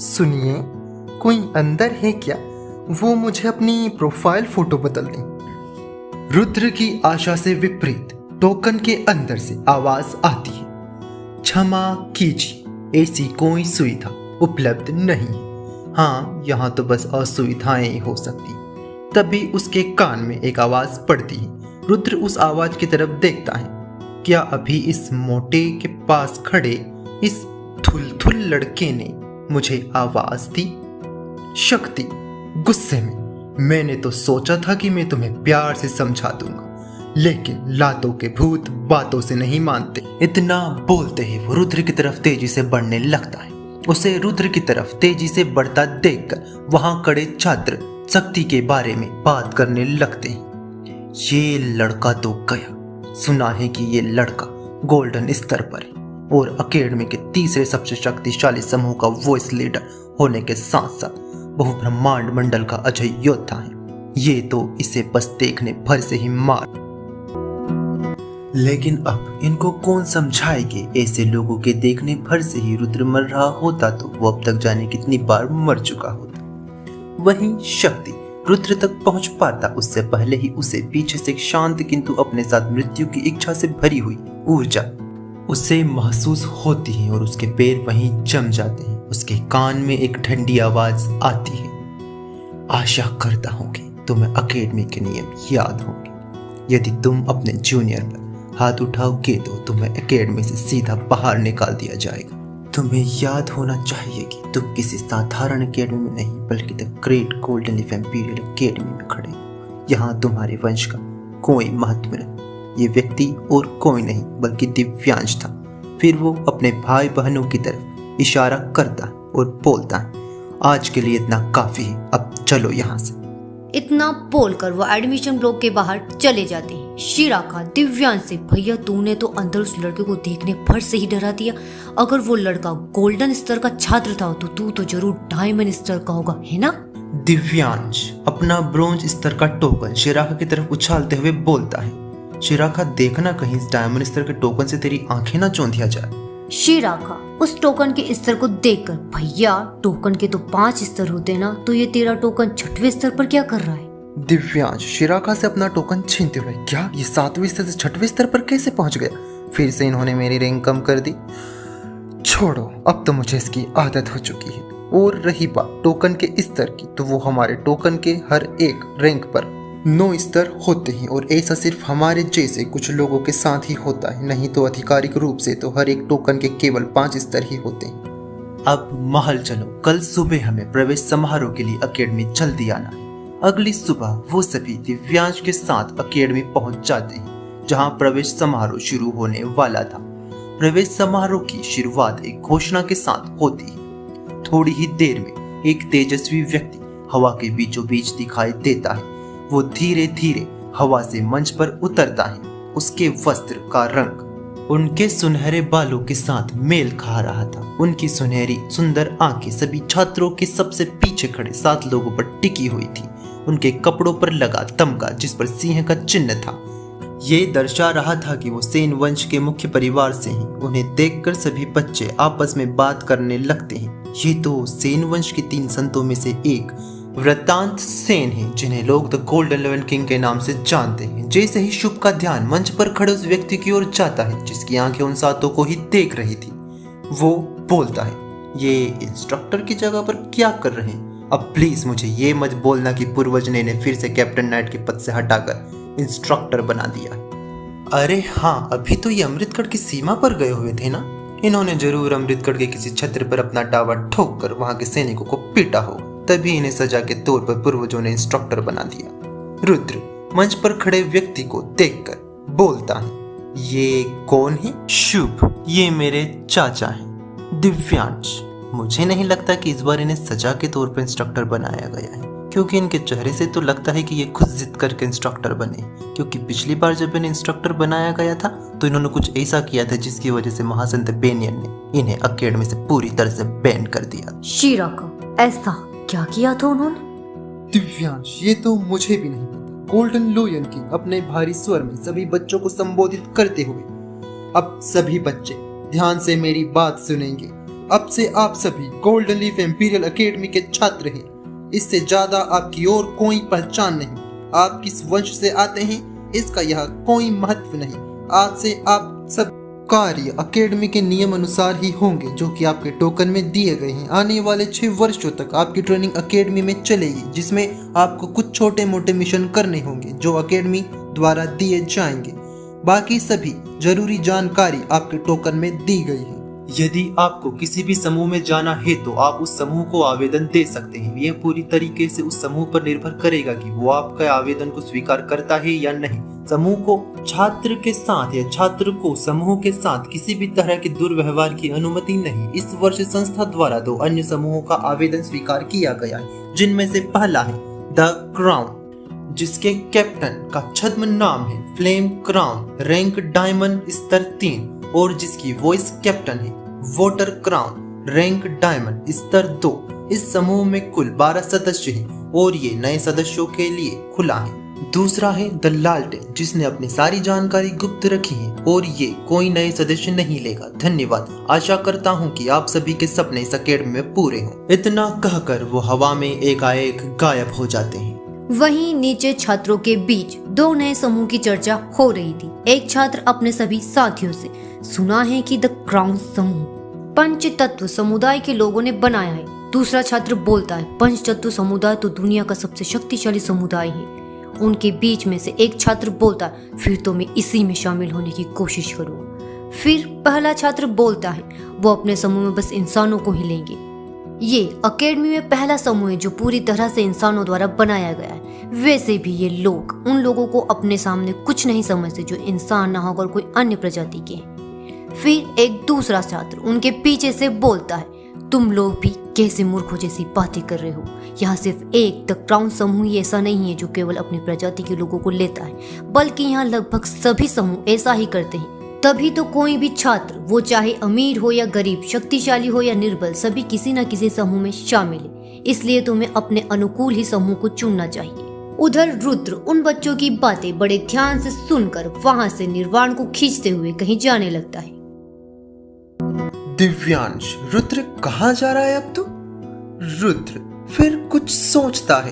सुनिए, कोई अंदर है क्या? वो मुझे अपनी प्रोफाइल फोटो बदलनी। रुद्र की आशा से विपरीत टोकन के अंदर से आवाज आती है, क्षमा कीजिए, ऐसी कोई सुविधा उपलब्ध नहीं। हाँ, यहाँ तो बस असुविधाएं ही हो सकती। तभी उसके कान में एक आवाज पड़ती है। रुद्र उस आवाज की तरफ देखता है। क्या अभी इस मोटे के पास खड़े इस थुलथुल लड़के ने मुझे आवाज दी? शक्ति गुस्से में, मैंने तो सोचा था कि मैं तुम्हें प्यार से समझा दूंगा, लेकिन लातों के भूत बातों से नहीं मानते। इतना बोलते ही वो रुद्र की तरफ तेजी से बढ़ने लगता है। उसे रुद्र की तरफ तेजी से बढ़ता देखकर वहां खड़े छात्र शक्ति के बारे में बात करने लगते हैं। ये लड़का तो गया, सुना है कि ये लड़का गोल्डन स्तर पर है और अकेडमी के तीसरे सबसे शक्तिशाली समूह का वॉइस लीडर होने के साथ साथ बहुब्रह्मांड मंडल का अजय योद्धा है। ये तो इसे बस देखने भर से ही मार। लेकिन अब इनको कौन समझाएगी? ऐसे लोगों के देखने भर से ही रुद्र मर रहा होता तो वो अब तक जाने कितनी बार मर चुका होता। वहीं शक्ति रुद्र तक पहुंच पाता उससे पहले ही उसे पीछे से एक शांत किंतु अपने साथ मृत्यु की इच्छा से भरी हुई ऊर्जा उसे महसूस होती है और उसके पैर वहीं जम जाते हैं। उसके कान में एक ठंडी आवाज आती है, आशा करता हूं कि तुम्हें अकेडमी के नियम याद होंगे। यदि तुम अपने जूनियर पर हाथ उठाओगे तो तुम्हें एकेडमी से सीधा बाहर निकाल दिया जाएगा। तुम्हें याद होना चाहिए कि तुम किसी साधारण एकेडमी में नहीं बल्कि the great golden leaf imperial academy में खड़े हो। यहाँ तुम्हारे वंश का कोई महत्व नहीं। ये व्यक्ति और कोई नहीं बल्कि दिव्यांश था। फिर वो अपने भाई बहनों की तरफ इशारा करता है और बोलता है, आज के लिए इतना काफी है, अब चलो यहाँ से। इतना बोलकर वो एडमिशन ब्लॉक के बाहर चले जाते हैं। शिराका दिव्यांश से, भैया तूने तो अंदर उस लड़के को देखने भर से ही डरा दिया। अगर वो लड़का गोल्डन स्तर का छात्र था तो तू तो जरूर डायमंड स्तर का होगा, है ना? दिव्यांश अपना ब्रोंज स्तर का टोकन शिराका की तरफ उछालते हुए बोलता है, शिराका देखना कहीं इस डायमंड स्तर के टोकन से तेरी आंखें ना चौंधिया जाए। शिराका उस टोकन के स्तर को देखकर, भैया टोकन के तो 5 स्तर होते ना, तो ये तेरा टोकन 6वें स्तर पर क्या कर रहा है? दिव्यांश शिराका से अपना टोकन छीनते हुए, क्या ये 7वें स्तर से 6वें स्तर पर कैसे पहुंच गया? फिर से इन्होंने मेरी रैंक कम कर दी। छोड़ो, अब तो मुझे इसकी आदत हो चुकी है। और रही बात टोकन के स्तर की, तो वो हमारे टोकन के हर एक रैंक पर 9 स्तर होते हैं और ऐसा सिर्फ हमारे जैसे कुछ लोगों के साथ ही होता है, नहीं तो आधिकारिक रूप से तो हर एक टोकन के केवल 5 स्तर ही होते हैं। अब महल चलो, कल सुबह हमें प्रवेश समारोह के लिए अकेडमी जल्दी आना है। अगली सुबह वो सभी दिव्यांश के साथ अकेडमी पहुंच जाते हैं जहां प्रवेश समारोह शुरू होने वाला था। प्रवेश समारोह की शुरुआत एक घोषणा के साथ होती है। थोड़ी ही देर में एक तेजस्वी व्यक्ति हवा के बीचों बीच दिखाई देता है। वो धीरे धीरे हवा से मंच पर उतरता है। उसके वस्त्र का रंग उनके सुनहरे बालों के साथ मेल खा रहा था। उनकी सुनहरी सुंदर आंखें सभी छात्रों के सबसे पीछे खड़े 7 लोगों पर टिकी हुई थी। उनके कपड़ों पर लगा तमगा जिस पर सिंह का चिन्ह था, ये दर्शा रहा था कि वो सेन वंश के मुख्य परिवार से हैं। उन्हें देखकर सभी बच्चे आपस में बात करने लगते हैं। ये तो सेन वंश के 3 संतों में से एक वृत्तांत सेन है, जिन्हें लोग द गोल्डन 11 किंग के नाम से जानते हैं। जैसे ही शुभ का ध्यान मंच पर खड़े उस व्यक्ति की ओर जाता है जिसकी आंखें उन 7 को ही देख रही थी, वो बोलता है, ये इंस्ट्रक्टर की जगह पर क्या कर रहे हैं? अब प्लीज मुझे ये मत बोलना कि पूर्वज ने इन्हें फिर से कैप्टन नाइट के पद से हटाकर इंस्ट्रक्टर बना दिया। अरे हाँ, अभी तो ये अमृतगढ़ की सीमा पर गए हुए थे ना। इन्होंने जरूर अमृतगढ़ के किसी छत्र पर अपना टावा ठोक कर वहां के सैनिकों को पीटा हो, तभी इन्हें सजा के तौर पर पूर्वजों ने इंस्ट्रक्टर बना दिया। रुद्र मंच पर खड़े व्यक्ति को देखकर बोलता है, ये कौन है? शुभ, ये मेरे चाचा हैं, दिव्यांश। मुझे नहीं लगता कि इस बार इन्हें सजा के तौर पर इंस्ट्रक्टर बनाया गया है, क्योंकि इनके चेहरे से तो लगता है कि ये खुद जिद करके इंस्ट्रक्टर बने। क्योंकि पिछली बार जब इन्हें इंस्ट्रक्टर बनाया गया था तो इन्होंने कुछ ऐसा किया था जिसकी वजह से महासंत बेनियन ने इन्हें अकेडमी से पूरी तरह से बैन कर दिया। शीरा का ऐसा क्या किया था उन्होंने? दिव्यांश, ये तो मुझे भी नहीं पता। गोल्डन लोयन किंग अपने भारी स्वर में सभी बच्चों को संबोधित करते हुए, अब सभी बच्चे ध्यान से मेरी बात सुनेंगे। अब से आप सभी गोल्डन लीफ इंपीरियल एकेडमी के छात्र हैं। इससे ज्यादा आपकी और कोई पहचान नहीं। आप किस वंश से आते हैं इसका यह कोई महत्व नहीं। आज से आप सब कार्य एकेडमी के नियम अनुसार ही होंगे जो कि आपके टोकन में दिए गए हैं। आने वाले 6 वर्षों तक आपकी ट्रेनिंग एकेडमी में चलेगी, जिसमें आपको कुछ छोटे मोटे मिशन करने होंगे जो एकेडमी द्वारा दिए जाएंगे। बाकी सभी जरूरी जानकारी आपके टोकन में दी गई है। यदि आपको किसी भी समूह में जाना है तो आप उस समूह को आवेदन दे सकते हैं। यह पूरी तरीके से उस समूह पर निर्भर करेगा कि वो आपके आवेदन को स्वीकार करता है या नहीं। समूह को छात्र के साथ या छात्र को समूह के साथ किसी भी तरह के दुर्व्यवहार की अनुमति नहीं। इस वर्ष संस्था द्वारा 2 अन्य समूहों का आवेदन स्वीकार किया गया है, जिनमें से पहला है द क्राउन, जिसके कैप्टन का छद्म नाम है फ्लेम क्राउन, रैंक डायमंड स्तर 3, और जिसकी वॉइस कैप्टन है वोटर क्राउन, रैंक डायमंड स्तर 2। इस समूह में कुल 12 सदस्य हैं और ये नए सदस्यों के लिए खुला है। दूसरा है द लालटेन, जिसने अपनी सारी जानकारी गुप्त रखी है और ये कोई नए सदस्य नहीं लेगा। धन्यवाद। आशा करता हूँ कि आप सभी के सपने इस एकेडमी में पूरे हों। इतना कहकर वो हवा में एकाएक गायब हो जाते हैं। वहीं नीचे छात्रों के बीच 2 नए समूह की चर्चा हो रही थी। एक छात्र अपने सभी साथियों से, सुना है कि द क्राउन समूह पंच तत्व समुदाय के लोगों ने बनाया है। दूसरा छात्र बोलता है, पंच तत्व समुदाय तो दुनिया का सबसे शक्तिशाली समुदाय है। उनके बीच में से एक छात्र बोलता है, फिर तो मैं इसी में शामिल होने की कोशिश करूँगा। फिर पहला छात्र बोलता है, वो अपने समूह में बस इंसानों को ही लेंगे। ये एकेडमी में पहला समूह है जो पूरी तरह से इंसानों द्वारा बनाया गया है। वैसे भी ये लोग उन लोगों को अपने सामने कुछ नहीं समझते जो इंसान ना होकर कोई अन्य प्रजाति के हैं। फिर एक दूसरा छात्र उनके पीछे से बोलता है, तुम लोग भी कैसे मूर्खों जैसी बातें कर रहे हो। यहाँ सिर्फ एक द क्राउन समूह ही ऐसा नहीं है जो केवल अपनी प्रजाति के लोगों को लेता है, बल्कि यहाँ लगभग सभी समूह ऐसा ही करते हैं। तभी तो कोई भी छात्र, वो चाहे अमीर हो या गरीब, शक्तिशाली हो या निर्बल, सभी किसी न किसी समूह में शामिल है। इसलिए तुम्हें अपने अनुकूल ही समूह को चुनना चाहिए। उधर रुद्र उन बच्चों की बातें बड़े ध्यान से सुनकर वहां से निर्वाण को खींचते हुए कहीं जाने लगता है। दिव्यांश, रुद्र कहाँ जा रहा है अब तो? रुद्र फिर कुछ सोचता है।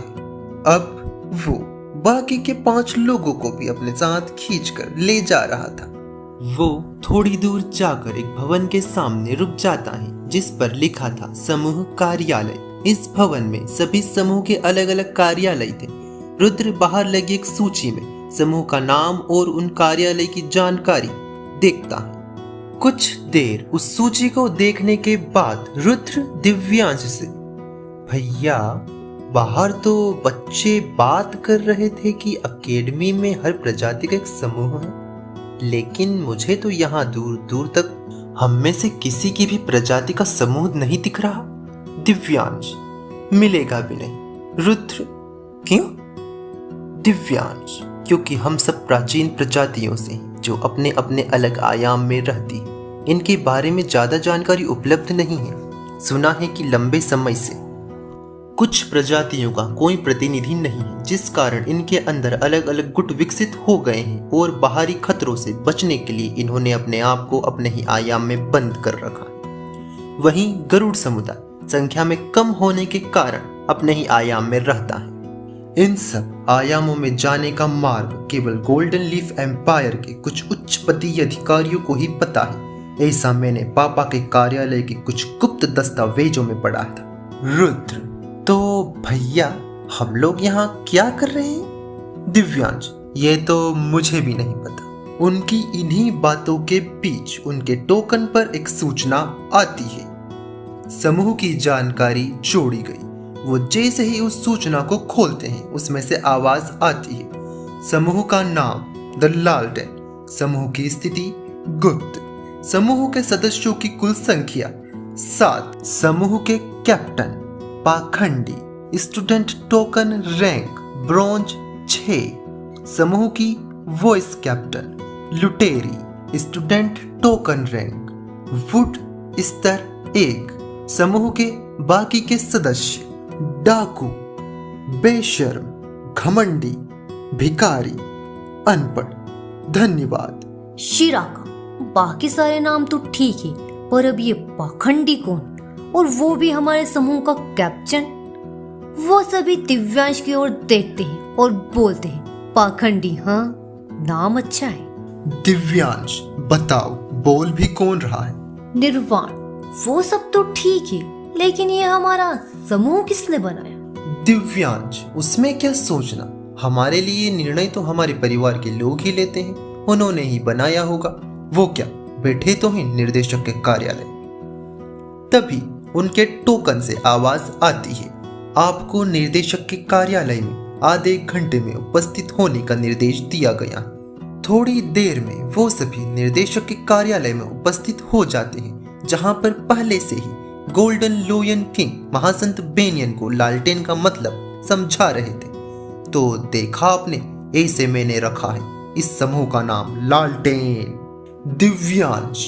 अब वो बाकी के 5 लोगों को भी अपने साथ खींचकर ले जा रहा था। वो थोड़ी दूर जाकर एक भवन के सामने रुक जाता है जिस पर लिखा था समूह कार्यालय। इस भवन में सभी समूह के अलग अलग कार्यालय थे। रुद्र बाहर लगी एक सूची में समूह का नाम और उन कार्यालय की जानकारी देखता है। कुछ देर उस सूची को देखने के बाद रुद्र दिव्यांश से, भैया बाहर तो बच्चे बात कर रहे थे कि एकेडमी में हर प्रजाति का एक समूह है, लेकिन मुझे तो यहाँ दूर दूर तक हम में से किसी की भी प्रजाति का समूह नहीं दिख रहा। दिव्यांश, मिलेगा भी नहीं। रुद्र, क्यों? दिव्यांश, क्योंकि हम सब प्राचीन प्रजातियों से हैं जो अपने अपने अलग आयाम में रहती हैं। इनके बारे में ज्यादा जानकारी उपलब्ध नहीं है। सुना है कि लंबे समय से कुछ प्रजातियों का कोई प्रतिनिधि नहीं है, जिस कारण इनके अंदर अलग अलग गुट विकसित हो गए हैं और बाहरी खतरों से बचने के लिए इन्होंने अपने आप को अपने ही आयाम में बंद कर रखा है। वहीं गरुड़ समुदाय संख्या में कम होने के कारण अपने ही आयाम में रहता है। इन सब आयामों में जाने का मार्ग केवल गोल्डन लीफ एम्पायर के कुछ उच्च पदीय अधिकारियों को ही पता है। ऐसा मैंने पापा के कार्यालय के कुछ गुप्त दस्तावेजों में पढ़ा था। रुद्र, तो भैया हम लोग यहाँ क्या कर रहे हैं? दिव्यांश, ये तो मुझे भी नहीं पता। उनकी इन्हीं बातों के बीच उनके टोकन पर एक सूचना आती है। समूह की जानकारी जोड़ी गई। वो जैसे ही उस सूचना को खोलते हैं उसमें से आवाज आती है, समूह का नाम द लालटेन, समूह की स्थिति गुप्त, समूह के सदस्यों की कुल संख्या 7, समूह के कैप्टन पाखंडी, स्टूडेंट टोकन रैंक ब्रॉन्ज 6, समूह की वॉइस कैप्टन लुटेरी, स्टूडेंट टोकन रैंक वुड स्तर 1, समूह के बाकी के सदस्य डाकू, बेशर्म, घमंडी, भिखारी, अनपढ़। धन्यवाद। शिराका, बाकी सारे नाम तो ठीक है, पर अब ये पाखंडी कौन, और वो भी हमारे समूह का कैप्टन? वो सभी दिव्यांश की ओर देखते हैं और बोलते हैं, पाखंडी? हाँ, नाम अच्छा है। दिव्यांश, बताओ बोल भी कौन रहा है? निर्वाण, वो सब तो ठीक है, लेकिन ये हमारा समूह किसने बनाया? दिव्यांश, उसमें क्या सोचना, हमारे लिए निर्णय तो हमारे परिवार के लोग ही लेते हैं, उन्होंने ही बनाया होगा। वो क्या, बैठे तो हैं निर्देशक के कार्यालय। तभी उनके टोकन से आवाज आती है, आपको निर्देशक के कार्यालय में आधे घंटे में उपस्थित होने का निर्देश दिया गया। थोड़ी देर में वो सभी निर्देशक के कार्यालय में उपस्थित हो जाते हैं, जहां पर पहले से ही गोल्डन लोयन किंग महासंत बेनियन को लालटेन का मतलब समझा रहे थे। तो देखा आपने, ऐसे मैंने रखा है इस समूह का नाम लालटेन। दिव्यांश,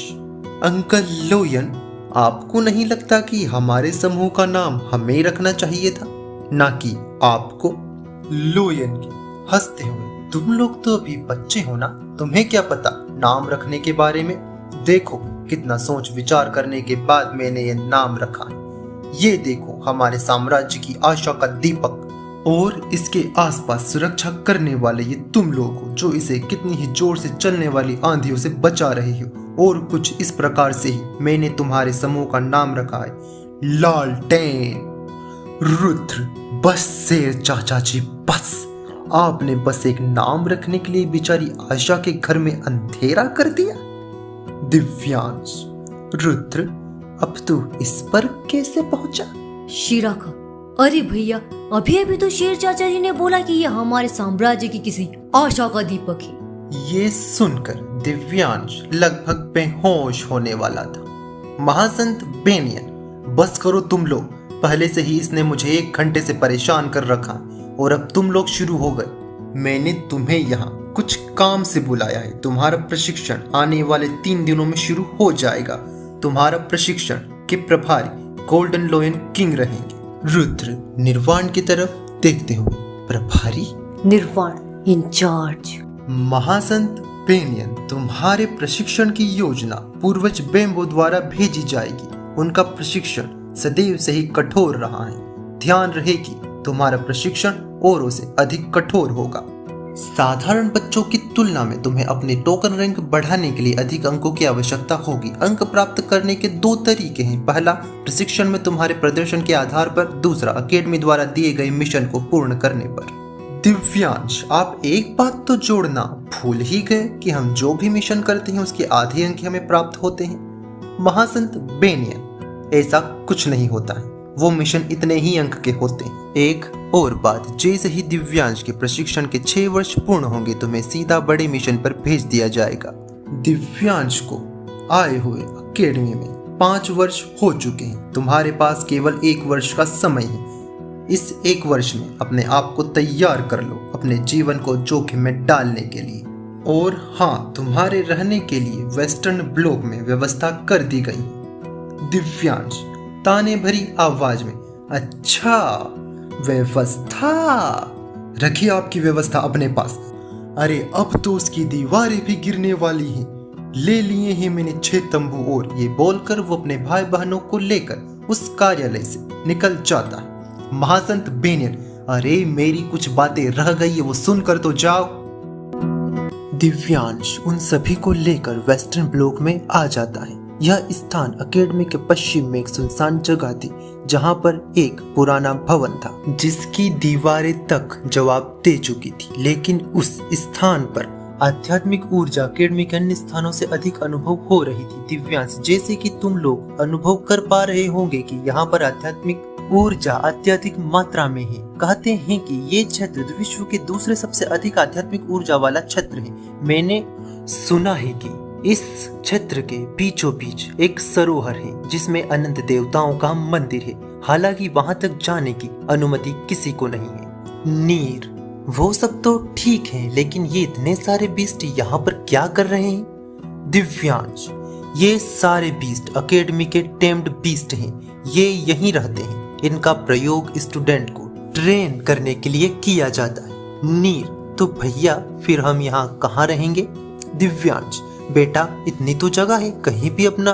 अंकल लोयन, आपको नहीं लगता कि हमारे समूह का नाम हमें रखना चाहिए था, ना कि आपको? लोयन की हंसते हुए, तुम लोग तो अभी बच्चे हो ना, तुम्हें क्या पता नाम रखने के बारे में? देखो कितना सोच विचार करने के बाद मैंने ये नाम रखा है। ये देखो हमारे साम्राज्य की आशा का दीपक, और इसके आसपास सुरक्षा करने वाले ये तुम लोग हो जो इसे कितनी ही जोर से चलने वाली आंधियों से बचा रहे हो। और कुछ इस प्रकार से ही मैंने तुम्हारे समूह का नाम रखा है, लालटेन। रुद्र, बस शेर चाचा जी, बस। आपने बस एक नाम रखने के लिए बेचारी आशा के घर में अंधेरा कर दिया। दिव्यांश, रुद्र, अब तू इस पर कैसे पहुंचा? शिराका, अरे भैया, अभी अभी तो शेर चाचा जी ने बोला कि ये हमारे साम्राज्य की किसी आशा का दीपक है। ये सुनकर दिव्यांश लगभग बेहोश होने वाला था। महासंत बेनियन, बस करो तुम लोग, पहले से ही इसने मुझे 1 घंटे से परेशान कर रखा और अब तुम लोग शुरू हो गए। मैंने तुम्हें यहाँ कुछ काम से बुलाया है। तुम्हारा प्रशिक्षण आने वाले 3 दिनों में शुरू हो जाएगा। तुम्हारा प्रशिक्षण के प्रभारी गोल्डन लोयन किंग रहेंगे। रुद्र निर्वाण की तरफ देखते हुए, प्रभारी? निर्वाण, इंचार्ज। महासंत बेनियन, तुम्हारे प्रशिक्षण की योजना पूर्वज बेम्बो द्वारा भेजी जाएगी। उनका प्रशिक्षण सदैव से ही कठोर रहा है। ध्यान रहे कि तुम्हारा प्रशिक्षण औरों से अधिक कठोर होगा। साधारण बच्चों की तुलना में तुम्हें अपने टोकन रैंक बढ़ाने के लिए अधिक अंकों की आवश्यकता होगी। अंक प्राप्त करने के 2 तरीके हैं। पहला, प्रशिक्षण में तुम्हारे प्रदर्शन के आधार पर। दूसरा, अकेडमी द्वारा दिए गए मिशन को पूर्ण करने पर। दिव्यांश, आप एक बात तो जोड़ना भूल ही गए कि हम जो भी मिशन करते हैं उसके आधे अंक हमें प्राप्त होते हैं। महासंत बेनियन, ऐसा कुछ नहीं होता है, वो मिशन इतने ही अंक के होते हैं। एक और बात, जैसे ही दिव्यांश के प्रशिक्षण के 6 वर्ष पूर्ण होंगे तुम्हें सीधा बड़े मिशन पर भेज दिया जाएगा। दिव्यांश को आए हुए अकेडमी में 5 वर्ष हो चुके हैं। तुम्हारे पास केवल 1 वर्ष का समय है। इस एक वर्ष में अपने आप को तैयार कर लो अपने जीवन को जोखिम में डालने के लिए। और हाँ, तुम्हारे रहने के लिए वेस्टर्न ब्लॉक में व्यवस्था कर दी गई। दिव्यांश ताने भरी आवाज में, अच्छा व्यवस्था, रखिए आपकी व्यवस्था अपने पास। अरे अब तो उसकी दीवारें भी गिरने वाली हैं। ले लिए हैं मैंने 6 तंबू और, ये बोलकर वो अपने भाई बहनों को लेकर उस कार्यालय से निकल जाता है। महासंत बेनियन, अरे मेरी कुछ बातें रह गई है वो सुनकर तो जाओ। दिव्यांश उन सभी को लेकर वेस्टर्न ब्लॉक में आ जाता है। यह स्थान अकेडमी के पश्चिम में एक सुनसान जगह थी, जहां पर एक पुराना भवन था जिसकी दीवारें तक जवाब दे चुकी थी। लेकिन उस स्थान पर आध्यात्मिक ऊर्जा अकेडमी के अन्य स्थानों से अधिक अनुभव हो रही थी। दिव्यांश, जैसे कि तुम लोग अनुभव कर पा रहे होंगे कि यहाँ पर आध्यात्मिक ऊर्जा अत्यधिक मात्रा में है। कहते हैं कि ये क्षेत्र विश्व के दूसरे सबसे अधिक आध्यात्मिक ऊर्जा वाला क्षेत्र है। मैंने सुना है कि इस क्षेत्र के बीचों बीच एक सरोवर है जिसमें अनंत देवताओं का मंदिर है। हालांकि वहां तक जाने की अनुमति किसी को नहीं है। नीर, वो सब तो ठीक है, लेकिन ये इतने सारे बीस्ट यहाँ पर क्या कर रहे हैं? दिव्यांश, ये सारे बीस्ट अकेडमी के टेम्ड बीस्ट हैं। ये यहीं रहते हैं। इनका प्रयोग स्टूडेंट को ट्रेन करने के लिए किया जाता है। नीर, तो भैया फिर हम यहाँ कहाँ रहेंगे? दिव्यांश, बेटा इतनी तो जगह है, कहीं भी अपना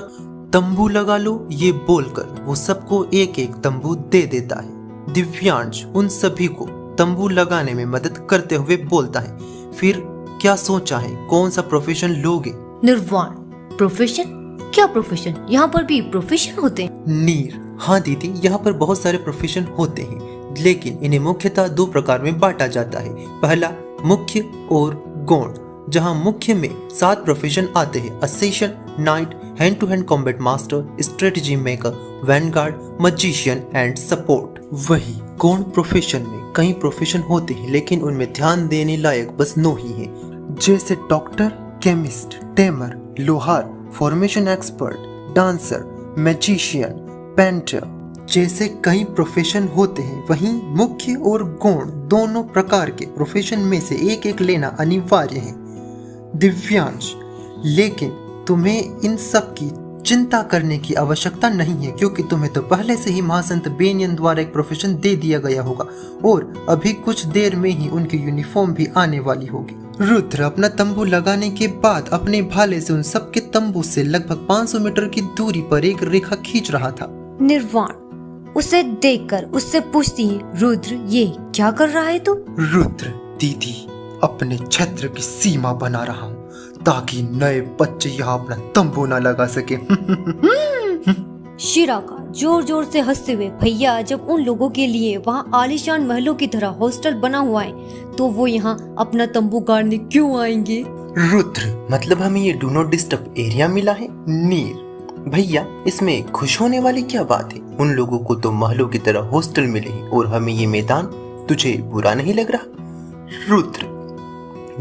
तंबू लगा लो। ये बोलकर वो सबको एक एक तंबू दे देता है। दिव्यांश उन सभी को तंबू लगाने में मदद करते हुए बोलता है, फिर क्या सोचा है, कौन सा प्रोफेशन लोगे? निर्वाण, प्रोफेशन? क्या प्रोफेशन? यहाँ पर भी प्रोफेशन होते हैं? नीर, हाँ दीदी, यहाँ पर बहुत सारे प्रोफेशन होते हैं, लेकिन इन्हें मुख्यतः 2 प्रकार में बांटा जाता है। पहला मुख्य और गौण, जहाँ मुख्य में 7 प्रोफेशन आते हैं: assassin, knight, hand to hand combat master, strategy maker, vanguard, magician and support. वही गौण प्रोफेशन में कई प्रोफेशन होते हैं, लेकिन उनमें ध्यान देने लायक बस 9 ही हैं, जैसे डॉक्टर, केमिस्ट, टेमर, लोहार, formation expert, dancer, magician, painter जैसे कई प्रोफेशन होते हैं। वहीं मुख्य और गौण दोनों प्रकार के प्रोफेशन में से एक एक लेना अनिवार्य है। दिव्यांश, लेकिन तुम्हें इन सब की चिंता करने की आवश्यकता नहीं है, क्योंकि तुम्हें तो पहले से ही महासंत बेनियन द्वारा एक प्रोफेशन दे दिया गया होगा और अभी कुछ देर में ही उनकी यूनिफॉर्म भी आने वाली होगी। रुद्र अपना तंबू लगाने के बाद अपने भाले से उन सबके तंबू से लगभग 500 मीटर की दूरी पर एक रेखा खींच रहा था। निर्वाण उसे देखकर उससे पूछती है, रुद्र ये क्या कर रहा है तू? रुद्र, दीदी अपने क्षेत्र की सीमा बना रहा हूँ ताकि नए बच्चे यहाँ अपना तंबू न लगा सके। शिराका जोर जोर से हंसते हुए, भैया जब उन लोगों के लिए वहाँ आलीशान महलों की तरह हॉस्टल बना हुआ है तो वो यहाँ अपना तंबू गाड़ने क्यों आएंगे? रुद्र, मतलब हमें ये डू नॉट डिस्टर्ब एरिया मिला है। नीर, भैया इसमें खुश होने वाली क्या बात है? उन लोगों को तो महलों की तरह हॉस्टल मिले हैं और हमें ये मैदान, तुझे बुरा नहीं लग रहा? रुद्र,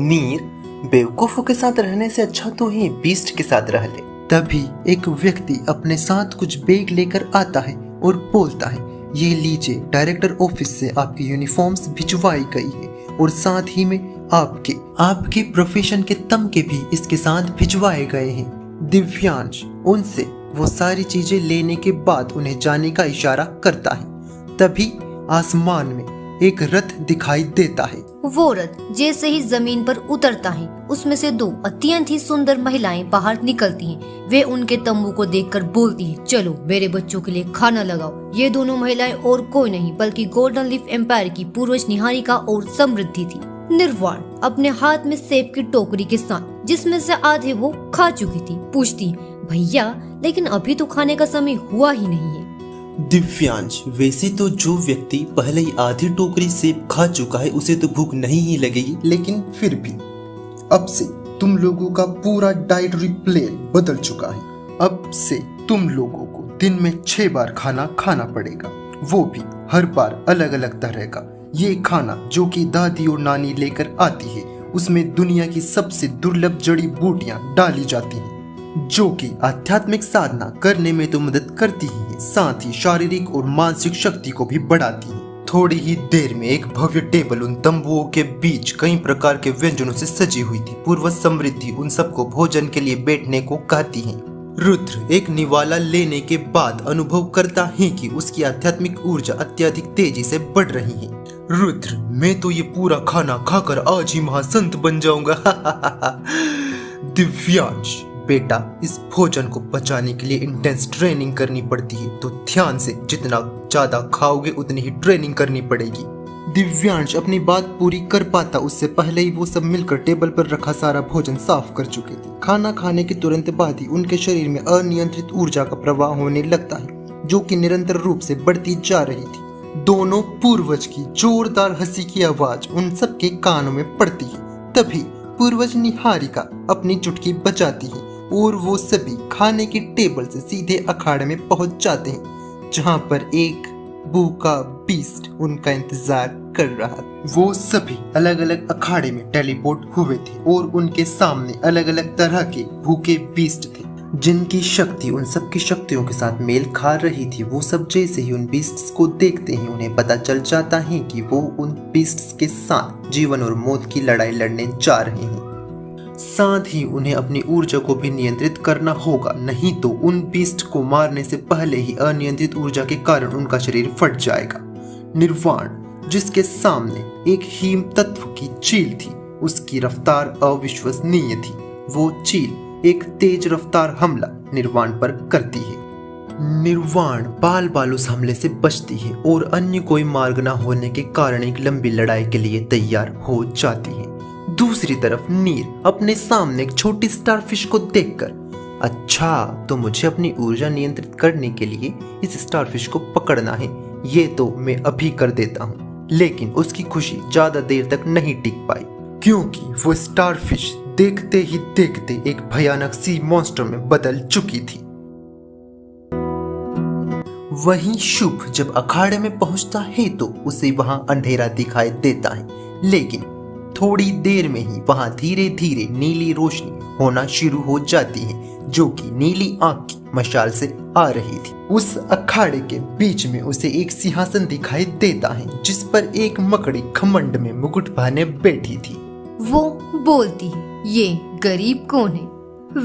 नीर, बेवकूफों के साथ रहने से अच्छा तो ही बीस्ट के साथ रह ले। तभी एक व्यक्ति अपने साथ कुछ बैग लेकर आता है और बोलता है, ये लीजिए, डायरेक्टर ऑफिस से आपकी यूनिफॉर्म्स भिजवाई गई है और साथ ही में आपके प्रोफेशन के तमके भी इसके साथ भिजवाए गए हैं। दिव्यांश उनसे वो सारी चीजें लेने के बाद उन्हें जाने का इशारा करता है। तभी आसमान में एक रथ दिखाई देता है। वो रथ जैसे ही जमीन पर उतरता है, उसमें से 2 अत्यंत ही सुंदर महिलाएं बाहर निकलती हैं। वे उनके तंबू को देखकर बोलती हैं, चलो मेरे बच्चों के लिए खाना लगाओ। ये दोनों महिलाएं और कोई नहीं बल्कि गोल्डन लीफ एम्पायर की पूर्वज निहारिका और समृद्धि थी। निर्वाण अपने हाथ में सेब की टोकरी के साथ, जिसमें से आधे वो खा चुकी थी, पूछती, भैया लेकिन अभी तो खाने का समय हुआ ही नहीं है। दिव्यांश, वैसे तो जो व्यक्ति पहले ही आधी टोकरी सेब खा चुका है उसे तो भूख नहीं ही लगेगी, लेकिन फिर भी अब से तुम लोगों का पूरा डाइटरी प्लान बदल चुका है। अब से तुम लोगों को दिन में 6 बार खाना खाना पड़ेगा, वो भी हर बार अलग अलग तरह का। ये खाना जो कि दादी और नानी लेकर आती है, उसमें दुनिया की सबसे दुर्लभ जड़ी बूटियां डाली जाती हैं, जो कि आध्यात्मिक साधना करने में तो मदद करती ही है, साथ ही शारीरिक और मानसिक शक्ति को भी बढ़ाती है। थोड़ी ही देर में एक भव्य टेबल उन तंबुओं के बीच कई प्रकार के व्यंजनों से सजी हुई थी। पूर्वज समृद्धि उन सबको भोजन के लिए बैठने को कहती है। रुद्र एक निवाला लेने के बाद अनुभव करता है कि उसकी आध्यात्मिक ऊर्जा अत्यधिक तेजी से बढ़ रही है। रुद्र, मैं तो ये पूरा खाना खाकर आज ही महासंत बन जाऊंगा। दिव्यांश, बेटा, इस भोजन को पचाने के लिए इंटेंस ट्रेनिंग करनी पड़ती है, तो ध्यान से जितना ज्यादा खाओगे उतनी ही ट्रेनिंग करनी पड़ेगी। दिव्यांश अपनी बात पूरी कर पाता उससे पहले ही वो सब मिलकर टेबल पर रखा सारा भोजन साफ कर चुके थे। खाना खाने के तुरंत बाद ही उनके शरीर में अनियंत्रित ऊर्जा का प्रवाह होने लगता है, जो कि निरंतर रूप से बढ़ती जा रही थी। दोनों पूर्वज की जोरदार हंसी की आवाज उन सबके कानों में पड़ती है। तभी पूर्वज निहारिका अपनी चुटकी बजाती है और वो सभी खाने की टेबल से सीधे अखाड़े में पहुंच जाते हैं, जहां पर एक भूखा बीस्ट उनका इंतजार कर रहा था। वो सभी अलग अलग अखाड़े में टेलीपोर्ट हुए थे और उनके सामने अलग अलग तरह के भूखे बीस्ट थे, जिनकी शक्ति उन सबकी शक्तियों के साथ मेल खा रही थी। वो सब जैसे ही उन बीस्ट्स को देखते हैं, उन्हें पता चल जाता है कि वो उन बीस्ट्स के साथ जीवन और मौत की लड़ाई लड़ने जा रहे हैं। साथ ही उन्हें अपनी ऊर्जा को भी नियंत्रित करना होगा, नहीं तो उन बीस्ट को मारने से पहले ही अनियंत्रित ऊर्जा के कारण उनका शरीर फट जाएगा। निर्वाण, जिसके सामने एक हीम तत्व की चील थी, उसकी रफ्तार अविश्वसनीय थी। वो चील एक तेज रफ्तार हमला निर्वाण पर करती है। निर्वाण बाल बाल उस हमले से बचती है और अन्य कोई मार्ग न होने के कारण एक लंबी लड़ाई के लिए तैयार हो जाती है। दूसरी तरफ नीर अपने सामने एक छोटी स्टारफिश को देखकर, अच्छा तो मुझे अपनी ऊर्जा नियंत्रित करने के लिए इस स्टारफिश को पकड़ना है, ये तो मैं अभी कर देता हूँ। लेकिन उसकी खुशी ज्यादा देर तक नहीं टिक पाई, क्योंकि वो स्टारफिश देखते ही देखते एक भयानक सी मॉन्स्टर में बदल चुकी थी। वहीं शुभ जब अखाड़े में पहुंचता है तो उसे वहां अंधेरा दिखाई देता है, लेकिन थोड़ी देर में ही वहां धीरे धीरे नीली रोशनी होना शुरू हो जाती है, जो कि नीली आंख की मशाल से आ रही थी। उस अखाड़े के बीच में उसे एक सिंहासन दिखाई देता है, जिस पर एक मकड़ी घमंड में मुकुट पहने बैठी थी। वो बोलती है, ये गरीब कौन है?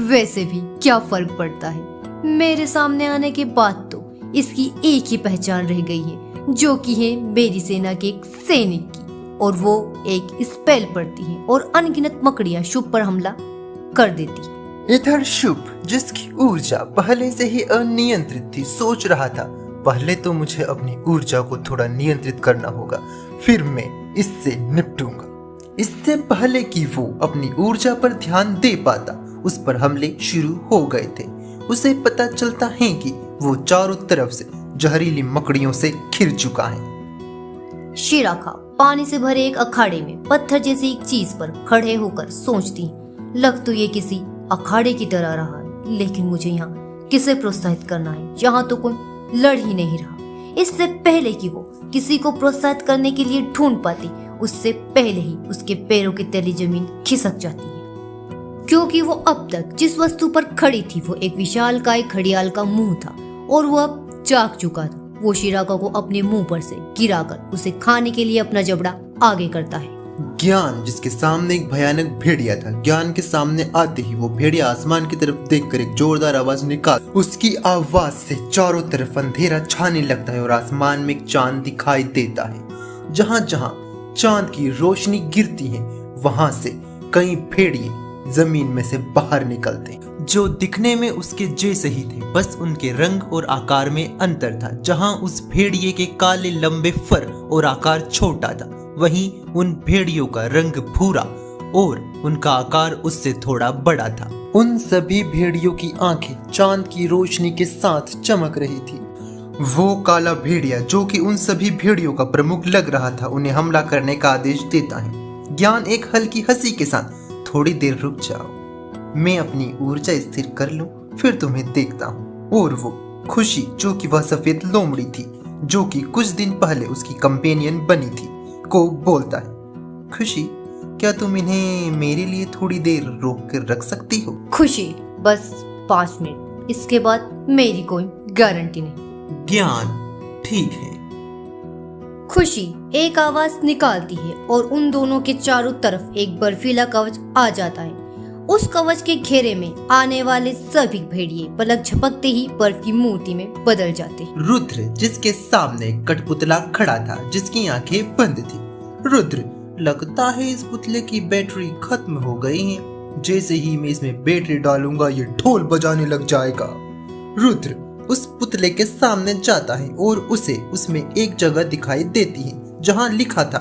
वैसे भी क्या फर्क पड़ता है, मेरे सामने आने के बाद तो इसकी एक ही पहचान रह गई है, जो कि है मेरी सेना के एक सैनिक की, और वो एक स्पेल पड़ती है और अनगिनत मकड़ियां शुभ पर हमला कर देती है। इधर शुभ, जिसकी ऊर्जा पहले से ही अनियंत्रित थी, सोच रहा था पहले तो मुझे अपनी ऊर्जा को थोड़ा नियंत्रित करना होगा, फिर मैं इससे निपटूंगा। इससे पहले कि वो अपनी ऊर्जा पर ध्यान दे पाता, उस पर हमले शुरू हो गए थे। उसे पता चलता है कि वो चारों तरफ से जहरीली मकड़ियों से घिर चुका है। शिराखा पानी से भरे एक अखाड़े में पत्थर जैसी एक चीज पर खड़े होकर सोचती, लग तो ये किसी अखाड़े की तरह रहा है, लेकिन मुझे यहाँ किसे प्रोत्साहित करना है, यहाँ तो कोई लड़ ही नहीं रहा। इससे पहले कि वो किसी को प्रोत्साहित करने के लिए ढूंढ पाती, उससे पहले ही उसके पैरों की तली जमीन खिसक जाती है, क्योंकि वो अब तक जिस वस्तु पर खड़ी थी वो एक विशालकाय घड़ियाल का मुंह था, और वो अब जाग चुका था। वो शिराका को अपने मुंह पर से गिराकर उसे खाने के लिए अपना जबड़ा आगे करता है। ज्ञान, जिसके सामने एक भयानक भेड़िया था, ज्ञान के सामने आते ही वो भेड़िया आसमान की तरफ देखकर एक जोरदार आवाज निकाल, उसकी आवाज से चारों तरफ अंधेरा छाने लगता है और आसमान में एक चांद दिखाई देता है। जहां जहां चांद की रोशनी गिरती है, वहां से कई भेड़िए जमीन में से बाहर निकलते, जो दिखने में उसके जैसे ही थे, बस उनके रंग और आकार में अंतर था। जहां उस भेड़िए के काले लंबे फर और आकार छोटा था, वहीं उन भेड़ियों का रंग भूरा और उनका आकार उससे थोड़ा बड़ा था। उन सभी भेड़ियों की आंखें चांद की रोशनी के साथ चमक रही थी। वो काला भेड़िया, जो कि उन सभी भेड़ियों का प्रमुख लग रहा था, उन्हें हमला करने का आदेश देता है। ज्ञान एक हल्की हंसी के साथ, थोड़ी देर रुक जाओ, मैं अपनी ऊर्जा स्थिर कर लूं, फिर तुम्हें देखता हूँ। और वो खुशी, जो कि वह सफेद लोमड़ी थी, जो कि कुछ दिन पहले उसकी कंपेनियन बनी थी, को बोलता है, खुशी, क्या तुम इन्हें मेरे लिए थोड़ी देर रोक कर रख सकती हो? खुशी, बस 5 मिनट, इसके बाद मेरी कोई गारंटी नहीं। ज्ञान, ठीक है। खुशी एक आवाज निकालती है और उन दोनों के चारों तरफ एक बर्फीला कवच आ जाता है। उस कवच के घेरे में आने वाले सभी भेड़िए पलक झपकते ही बर्फ की मूर्ति में बदल जाते हैं। रुद्र जिसके सामने कठपुतला खड़ा था, जिसकी आंखें बंद थी। रुद्र, लगता है इस पुतले की बैटरी खत्म हो गई है। जैसे ही मैं इसमें बैटरी डालूंगा ये ढोल बजाने लग जाएगा। रुद्र उस पुतले के सामने जाता है और उसे उसमें एक जगह दिखाई देती है जहां लिखा था,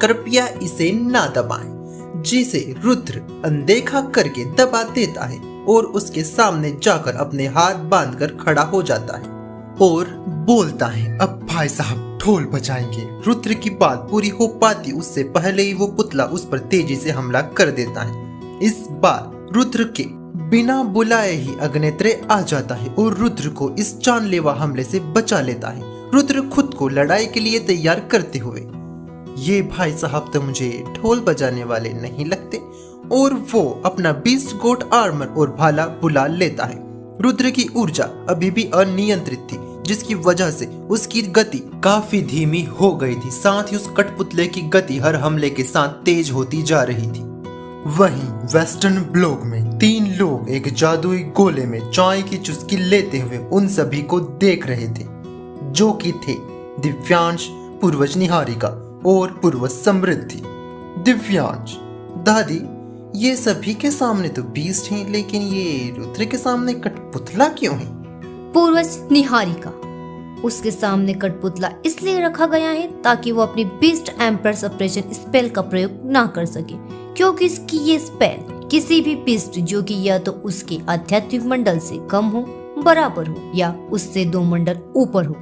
कृपया इसे ना दबाएं, जिसे रुद्र अनदेखा करके दबा देता है और उसके सामने जाकर अपने हाथ बांधकर खड़ा हो जाता है और बोलता है, अब भाई साहब ढोल बजाएंगे। रुद्र की बात पूरी हो पाती उससे पहले ही वो पुतला उस पर तेजी से हमला कर देता है। इस बार रुद्र के बिना बुलाए ही अग्नेत्र आ जाता है और रुद्र को इस जानलेवा हमले से बचा लेता है। रुद्र खुद को लड़ाई के लिए तैयार करते हुए, ये भाई साहब तो मुझे ढोल बजाने वाले नहीं लगते, और वो अपना बीस्ट गोट आर्मर और भाला बुला लेता है। रुद्र की ऊर्जा अभी भी अनियंत्रित थी, जिसकी वजह से उसकी गति काफी धीमी हो गई थी। साथ ही उस कठपुतले की गति हर हमले के साथ तेज होती जा रही थी। वहीं वेस्टर्न ब्लॉक में 3 लोग एक जादुई गोले में चाय की चुस्की लेते हुए उन सभी को देख रहे थे, जो कि थे दिव्यांश, पूर्वज निहारिका और पूर्वज समृद्धि। दिव्यांश, दादी ये सभी के सामने तो बीस्ट हैं, लेकिन ये रुद्र के सामने कठपुतला क्यों है? पूर्वज निहारिका, उसके सामने कठपुतला इसलिए रखा गया है ताकि वो अपनी बीस्ट एम्पर सप्रेशन स्पेल का प्रयोग ना कर सके, क्योंकि इसकी ये स्पेल किसी भी बीस्ट जो कि या तो उसके आध्यात्मिक मंडल से कम हो, बराबर हो या उससे 2 मंडल ऊपर हो,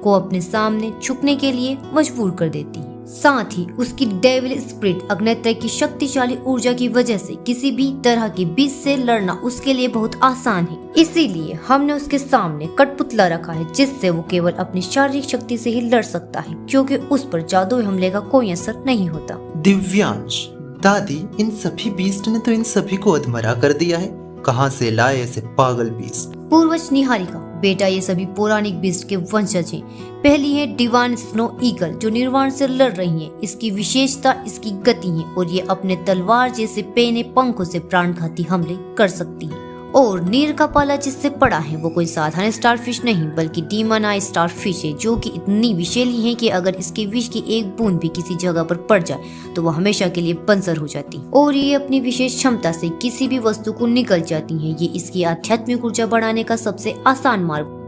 को अपने सामने झुकने के लिए मजबूर कर देती है। साथ ही उसकी डेविल स्पिरिट अग्नेत्र की शक्तिशाली ऊर्जा की वजह से किसी भी तरह के बीस्ट से लड़ना उसके लिए बहुत आसान है। इसीलिए हमने उसके सामने कठपुतला रखा है, जिससे वो केवल अपनी शारीरिक शक्ति से ही लड़ सकता है, क्योंकि उस पर जादुई हमले का कोई असर नहीं होता। दिव्यांश, दादी इन सभी बीस्ट ने तो इन सभी को अधमरा कर दिया है, कहाँ से लाए ऐसे पागल बीस्ट? पूर्वज निहारिका, बेटा ये सभी पौराणिक बीस्ट के वंशज हैं। पहली है डिवाइन स्नो ईगल, जो निर्वाण से लड़ रही है। इसकी विशेषता इसकी गति है और ये अपने तलवार जैसे पेने पंखों से प्राणघाती हमले कर सकती है। और नीर का पाला जिससे पड़ा है वो कोई साधारण स्टारफिश नहीं बल्कि डीमन आई स्टारफिश है, जो कि इतनी विषैली है कि अगर इसके विष की एक बूंद भी किसी जगह पर पड़ जाए तो वो हमेशा के लिए बंजर हो जाती है। और ये अपनी विशेष क्षमता से किसी भी वस्तु को निगल जाती है। ये इसकी आध्यात्मिक ऊर्जा बढ़ाने का सबसे आसान मार्ग